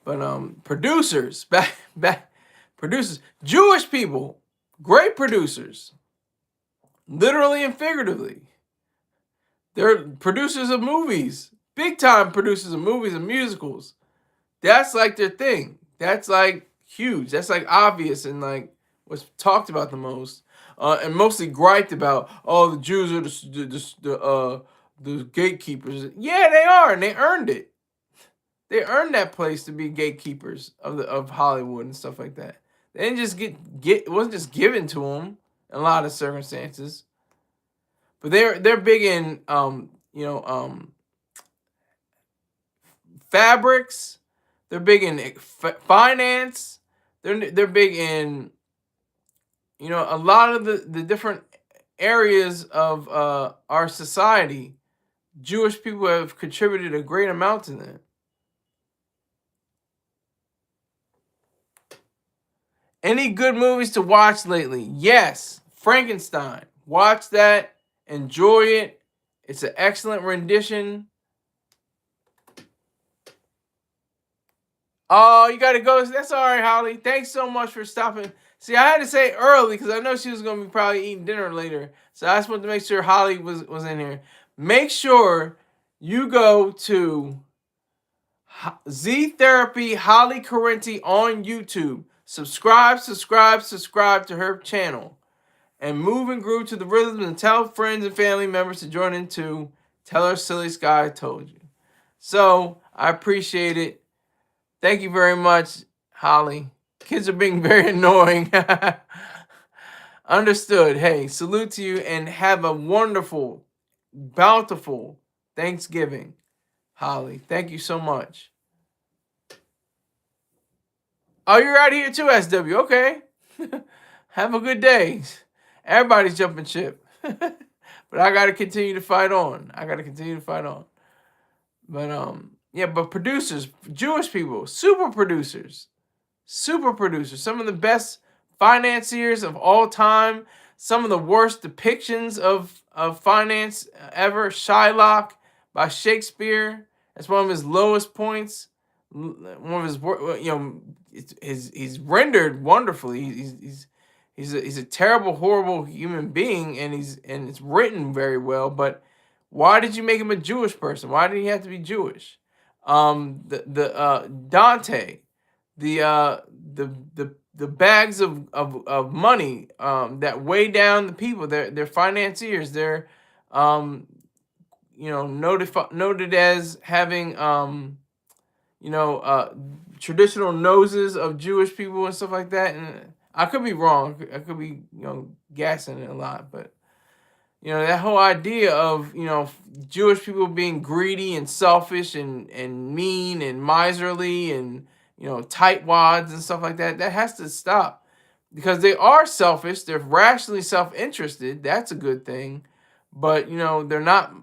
But producers, back producers, Jewish people, great producers, literally and figuratively. They're producers of movies, big time producers of movies and musicals. That's like their thing. That's like huge. That's like obvious and like what's talked about the most, and mostly griped about. Oh, the Jews are the gatekeepers. Yeah, they are, and they earned it. They earned that place to be gatekeepers of Hollywood and stuff like that. They didn't just get it wasn't just given to them in a lot of circumstances. But they're big in fabrics. They're big in finance. They're big in a lot of the different areas of our society. Jewish people have contributed a great amount to that. Any good movies to watch lately? Yes. Frankenstein. Watch that. Enjoy it. It's an excellent rendition. Oh, you got to go. That's all right, Holly. Thanks so much for stopping. See, I had to say early because I know she was going to be probably eating dinner later. So I just wanted to make sure Holly was in here. Make sure you go to Z Therapy Holly Correnti on YouTube. Subscribe to her channel. And move and groove to the rhythm and tell friends and family members to join in too. Tell her Silly Sky told you. So, I appreciate it. Thank you very much, Holly. Kids are being very annoying. Understood. Hey, salute to you and have a wonderful, bountiful Thanksgiving, Holly. Thank you so much. Oh, you're out here too, SW. Okay. Have a good day. Everybody's jumping ship. But I got to continue to fight on. But yeah, but producers, Jewish people, super producers. Some of the best financiers of all time. Some of the worst depictions of finance ever. Shylock by Shakespeare. That's one of his lowest points. One of his, he's rendered wonderfully. He's a terrible, horrible human being, and it's written very well. But why did you make him a Jewish person? Why did he have to be Jewish? Dante, the bags of money that weigh down the people. They're financiers. They're noted as having traditional noses of Jewish people and stuff like that. And I could be wrong. I could be gassing it a lot, but that whole idea of Jewish people being greedy and selfish and mean and miserly and tightwads and stuff like that has to stop, because they are selfish. They're rationally self-interested. That's a good thing, but they're not.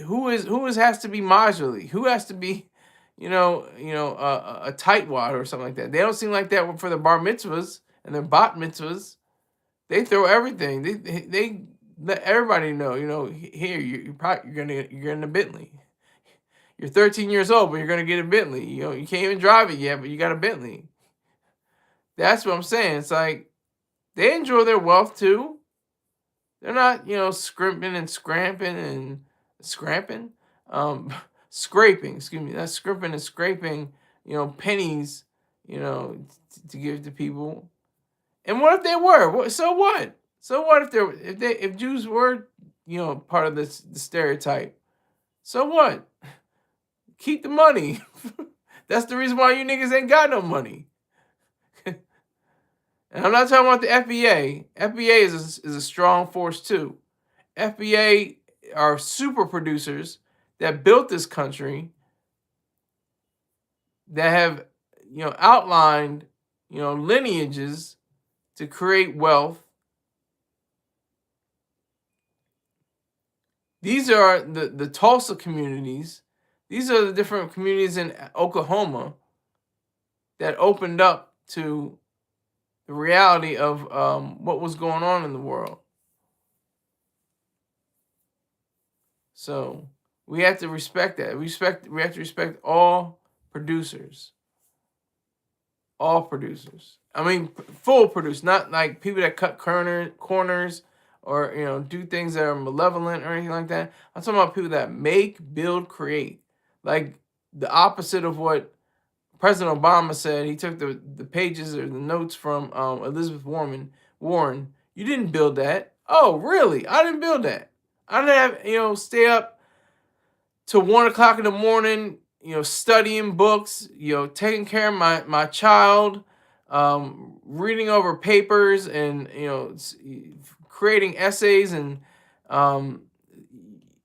Who has to be miserly? Who has to be a tightwad or something like that? They don't seem like that for the bar mitzvahs and their bat mitzvahs. They throw everything. They let everybody know. Here you're getting a Bentley. You're 13 years old, but you're gonna get a Bentley. You can't even drive it yet, but you got a Bentley. That's what I'm saying. It's like they enjoy their wealth too. They're not, scrimping and scramping and scramping. Scraping, excuse me. That's scrimping and scraping, pennies, to give to people. And what if they were? So what? So what if if Jews were, part of the stereotype? So what? Keep the money. That's the reason why you niggas ain't got no money. And I'm not talking about the FBA. FBA is a strong force too. FBA are super producers that built this country, that have, outlined, lineages to create wealth. These are the Tulsa communities. These are the different communities in Oklahoma that opened up to the reality of what was going on in the world. So we have to respect that. We have to respect all producers. All producers. I mean, full producers, not like people that cut corners or do things that are malevolent or anything like that. I'm talking about people that make, build, create. Like the opposite of what President Obama said. He took the pages or the notes from Elizabeth Warren. You didn't build that. Oh, really? I didn't build that. I didn't have, stay up till 1 o'clock in the morning, studying books, taking care of my child, reading over papers and, creating essays and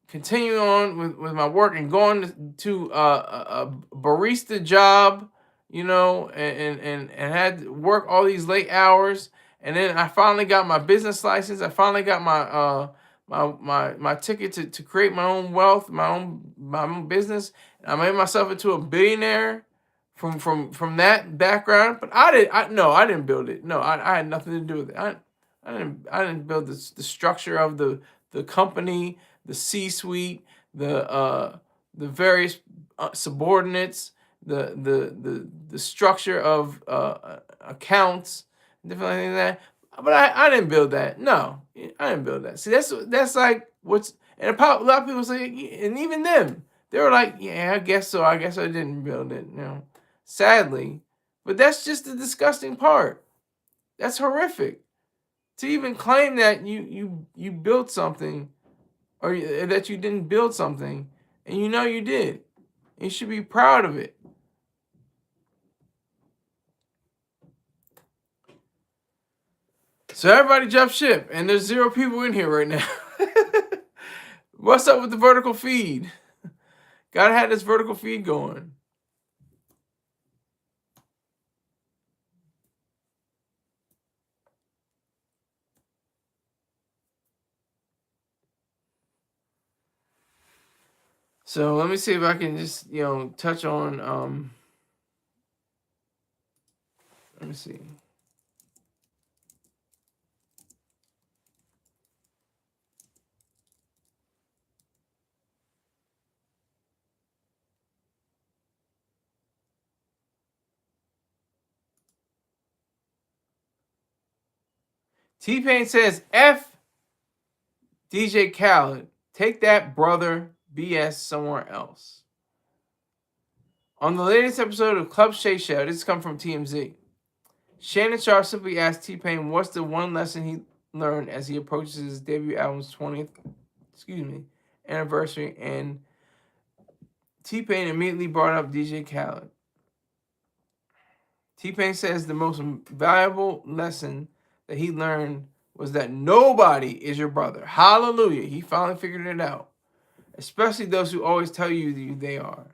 continuing on with my work and going to a barista job, and had to work all these late hours. And then I finally got my business license. I finally got my ticket to create my own wealth, my own business. And I made myself into a billionaire from that background. But I didn't build it. No, I had nothing to do with it. I didn't build the structure of the company, the C-suite, the various subordinates, the structure of accounts, different things like that. But I didn't build that. No, I didn't build that. See, that's like what's, and a lot of people say, and even them, they were like, yeah, I guess so. I guess I didn't build it. Sadly, but that's just the disgusting part. That's horrific. To even claim that you built something, or that you didn't build something, and you did. You should be proud of it. So everybody jump ship, and there's 0 people in here right now. What's up with the vertical feed? Gotta have this vertical feed going. So let me see if I can just, touch on, let me see. T-Pain says, F DJ Khaled, take that brother BS somewhere else. On the latest episode of Club Shay Show, this comes from TMZ. Shannon Sharpe simply asked T-Pain what's the one lesson he learned as he approaches his debut album's 20th anniversary, and T-Pain immediately brought up DJ Khaled. T-Pain says the most valuable lesson that he learned was that nobody is your brother. Hallelujah. He finally figured it out. Especially those who always tell you they are.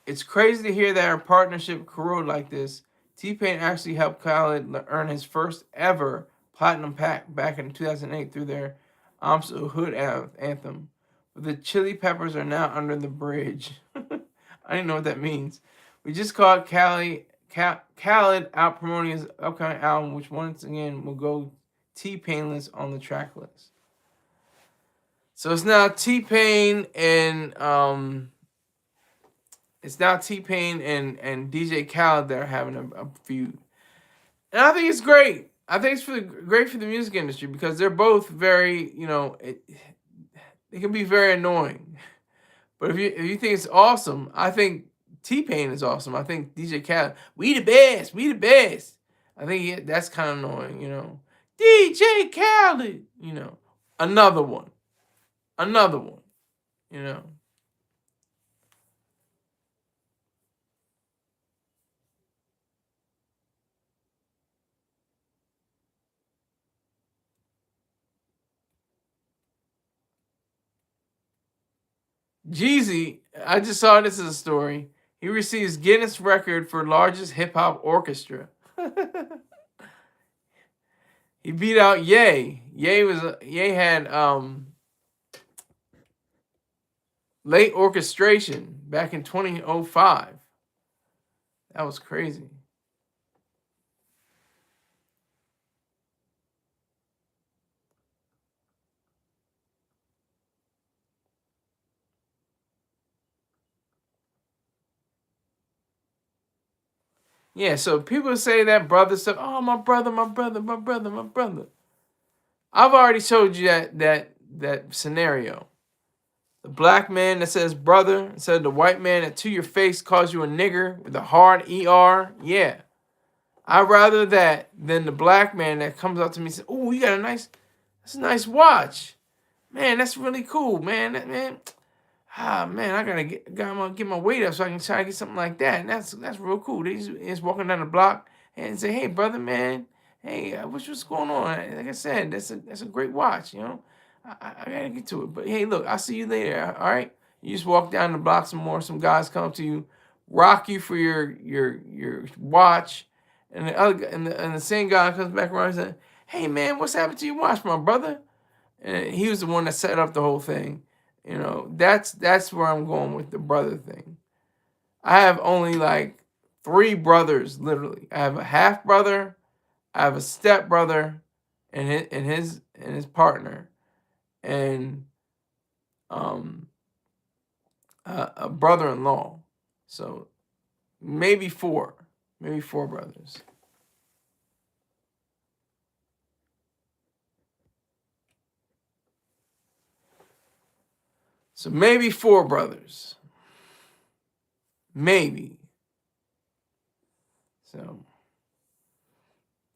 It's crazy to hear that our partnership corroded like this. T-Pain actually helped Khaled earn his first ever platinum pack back in 2008 through their I'm So Hood anthem. But the Chili Peppers are now under the bridge. I didn't know what that means. We just called Khaled out promoting his upcoming album, which once again will go T-Painless on the track list. So it's now T-Pain and DJ Khaled that are having a feud. And I think it's great. I think it's great for the music industry because they're both very, they can be very annoying. But if you think it's awesome, I think T-Pain is awesome. I think DJ Khaled, we the best. I think that's kind of annoying, DJ Khaled, another one, Jeezy, I just saw this as a story. He receives Guinness record for largest hip hop orchestra. He beat out Ye. Ye had late orchestration back in 2005. That was crazy. Yeah, so people say that brother stuff. Oh, my brother, my brother, my brother, my brother. I've already showed you that scenario. The black man that says brother instead of the white man that to your face calls you a nigger with a hard ER. Yeah. I'd rather that than the black man that comes up to me and says, "Oh, you got that's a nice watch. Man, that's really cool, man. Man, gotta get my weight up so I can try to get something like that. And that's real cool." He's walking down the block and say, "Hey, brother, man. Hey, what's going on? Like I said, that's a great watch. You know, I gotta get to it. But hey, look, I'll see you later. All right." You just walk down the block some more. Some guys come up to you, rock you for your watch, and the same guy comes back around and says, "Hey, man, what's happened to your watch, my brother?" And he was the one that set up the whole thing. You know, that's where I'm going with the brother thing. I have only like 3 brothers, literally. I have a half brother, I have a step brother, and his partner, and um a brother-in-law. So maybe 4 brothers. So maybe 4 brothers. Maybe. So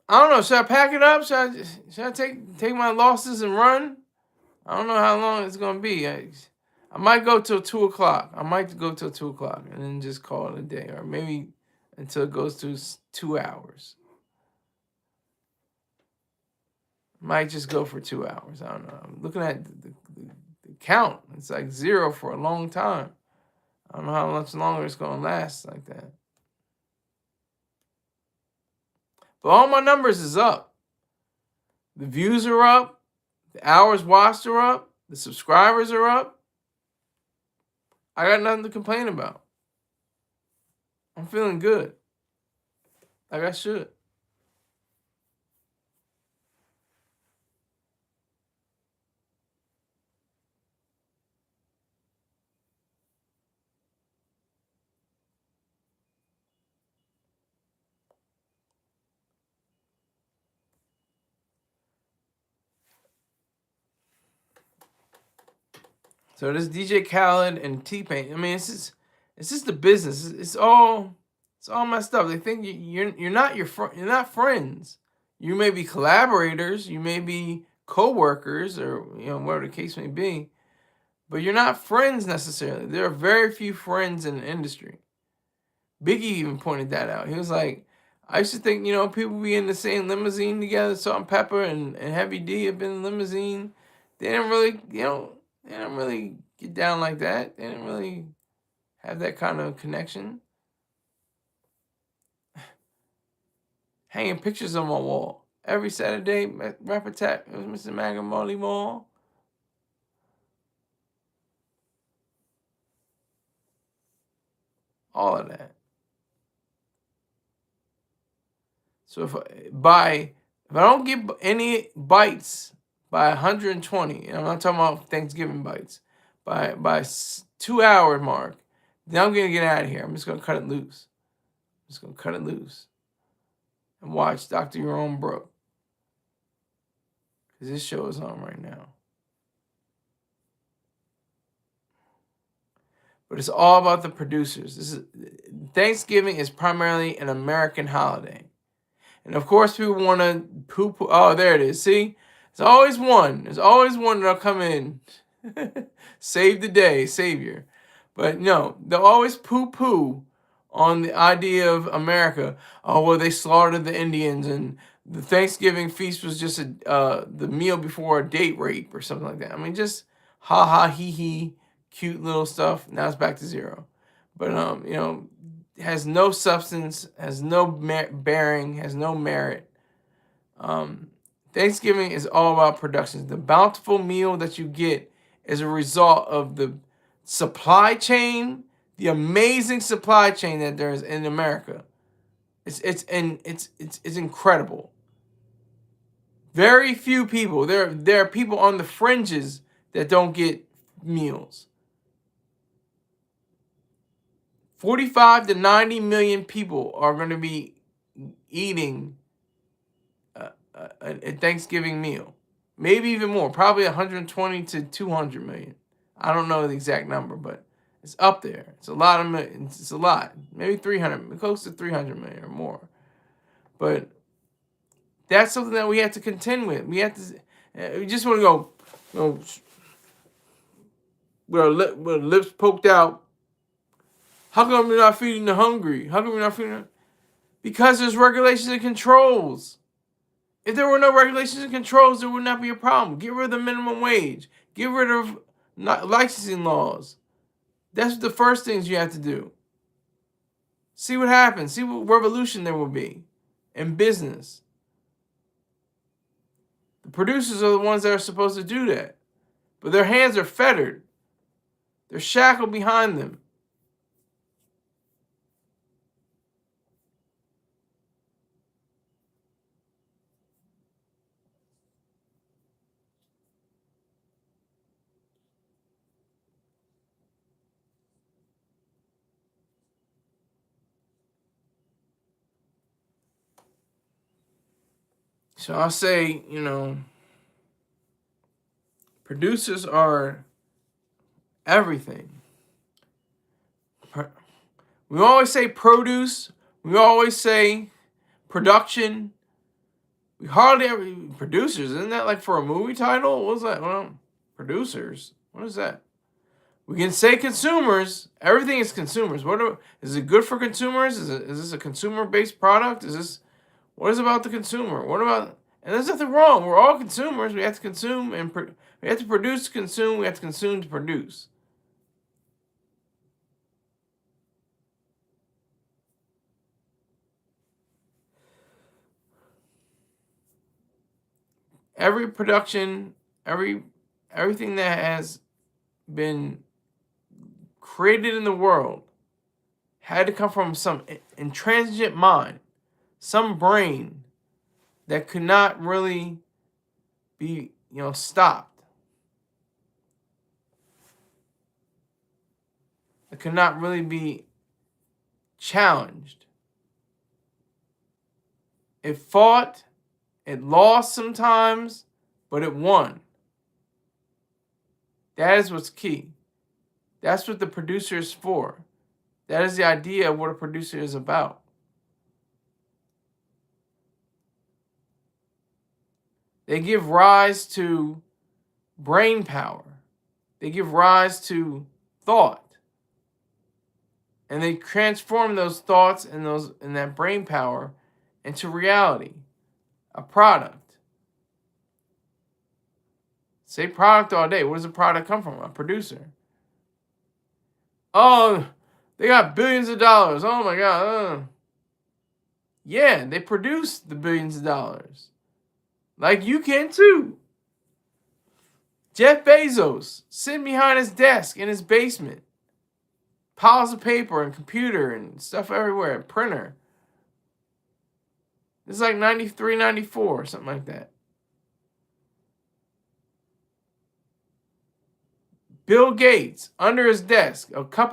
I don't know. Should I pack it up? Should I take my losses and run? I don't know how long it's gonna be. I might go till 2 o'clock. I might go till 2 o'clock and then just call it a day, or maybe until it goes to 2 hours. Might just go for 2 hours. I don't know. I'm looking at the count. It's like 0 for a long time. I don't know how much longer it's gonna last like that. But all my numbers is up. The views are up. The hours watched are up. The subscribers are up. I got nothing to complain about. I'm feeling good. Like I should. So this DJ Khaled and T-Pain. I mean, it's just the business. It's all messed up. They think you're not you're not friends. You may be collaborators. You may be co-workers, or whatever the case may be. But you're not friends necessarily. There are very few friends in the industry. Biggie even pointed that out. He was like, I used to think, people be in the same limousine together. Salt-N-Pepa and Heavy D have been in the limousine. They didn't really, they didn't really get down like that. They didn't really have that kind of connection. Hanging pictures on my wall. Every Saturday, Rap Attack, it was Mr. Magamoli Mall. All of that. So if I don't get any bites by 120, and I'm not talking about Thanksgiving bites, by 2 hour mark, then I'm gonna get out of here. I'm just gonna cut it loose. I'm just gonna cut it loose and watch Dr. Jerome Brook, because this show is on right now. But it's all about the producers. Thanksgiving is primarily an American holiday. And of course, people want to poo-poo. Oh, there it is. See? There's always one. There's always one that'll come in. Save the day, savior. But no, they'll always poo-poo on the idea of America. Oh, well, they slaughtered the Indians, and the Thanksgiving feast was just the meal before a date rape or something like that. I mean, just ha-ha, hee-hee, cute little stuff. Now it's back to zero. But has no substance, has no bearing, has no merit. Thanksgiving is all about production. The bountiful meal that you get is a result of the supply chain, the amazing supply chain that there is in America. It's incredible. Very few people. There are people on the fringes that don't get meals. 45 to 90 million people are going to be eating a Thanksgiving meal. Maybe even more. Probably 120 to 200 million. I don't know the exact number, but it's up there. It's a lot of millions. It's a lot. Maybe 300, close to 300 million or more. But that's something that we have to contend with. We have to. We just want to go, with our lips poked out. How come we're not feeding the hungry? How come we're not feeding? Because there's regulations and controls. If there were no regulations and controls, there would not be a problem. Get rid of the minimum wage. Get rid of licensing laws. That's the first things you have to do. See what happens. See what revolution there will be in business. The producers are the ones that are supposed to do that. But their hands are fettered. They're shackled behind them. So I'll say, producers are everything. We always say produce. We always say production. We hardly ever producers. Isn't that like for a movie title? What's that? Well, producers. What is that? We can say consumers. Everything is consumers. Is it good for consumers? Is this a consumer-based product? What is about the consumer? What about? And there's nothing wrong. We're all consumers. We have to consume and we have to produce to consume. We have to consume to produce. Every production, everything that has been created in the world had to come from some intransigent mind, some brain that could not really be, stopped. It could not really be challenged. It fought, it lost sometimes, but it won. That is what's key. That's what the producer is for. That is the idea of what a producer is about. They give rise to brain power. They give rise to thought. And they transform those thoughts and that brain power into reality, a product. Say product all day. Where does a product come from? A producer. Oh, they got billions of dollars. Oh my God. Yeah, they produce the billions of dollars. Like you can too. Jeff Bezos sitting behind his desk in his basement. Piles of paper and computer and stuff everywhere. Printer. It's like 93, 94, something like that. Bill Gates under his desk, a pot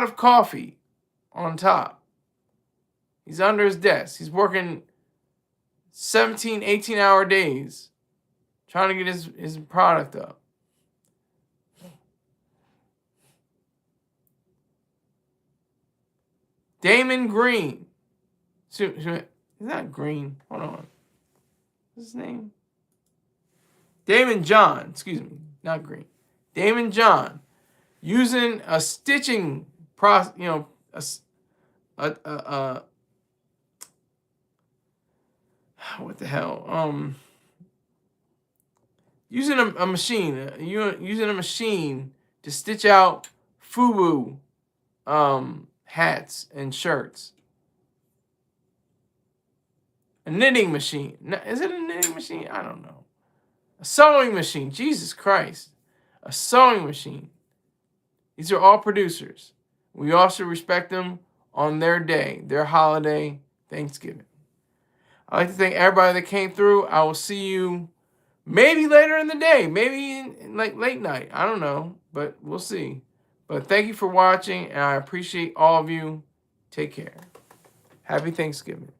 of coffee on top. He's under his desk. He's working 17, 18-hour days trying to get his product up. Damon Green. He's not Green. Hold on. What's his name? Damon John. Excuse me. Not Green. Damon John. Using a stitching process, what the hell? using a machine, using a machine to stitch out FUBU hats and shirts. A knitting machine. Is it a knitting machine? I don't know. A sewing machine. Jesus Christ. A sewing machine. These are all producers. We also respect them on their day, their holiday, Thanksgiving. I'd like to thank everybody that came through. I will see you maybe later in the day, maybe in like late night. I don't know, but we'll see. But thank you for watching, and I appreciate all of you. Take care. Happy Thanksgiving.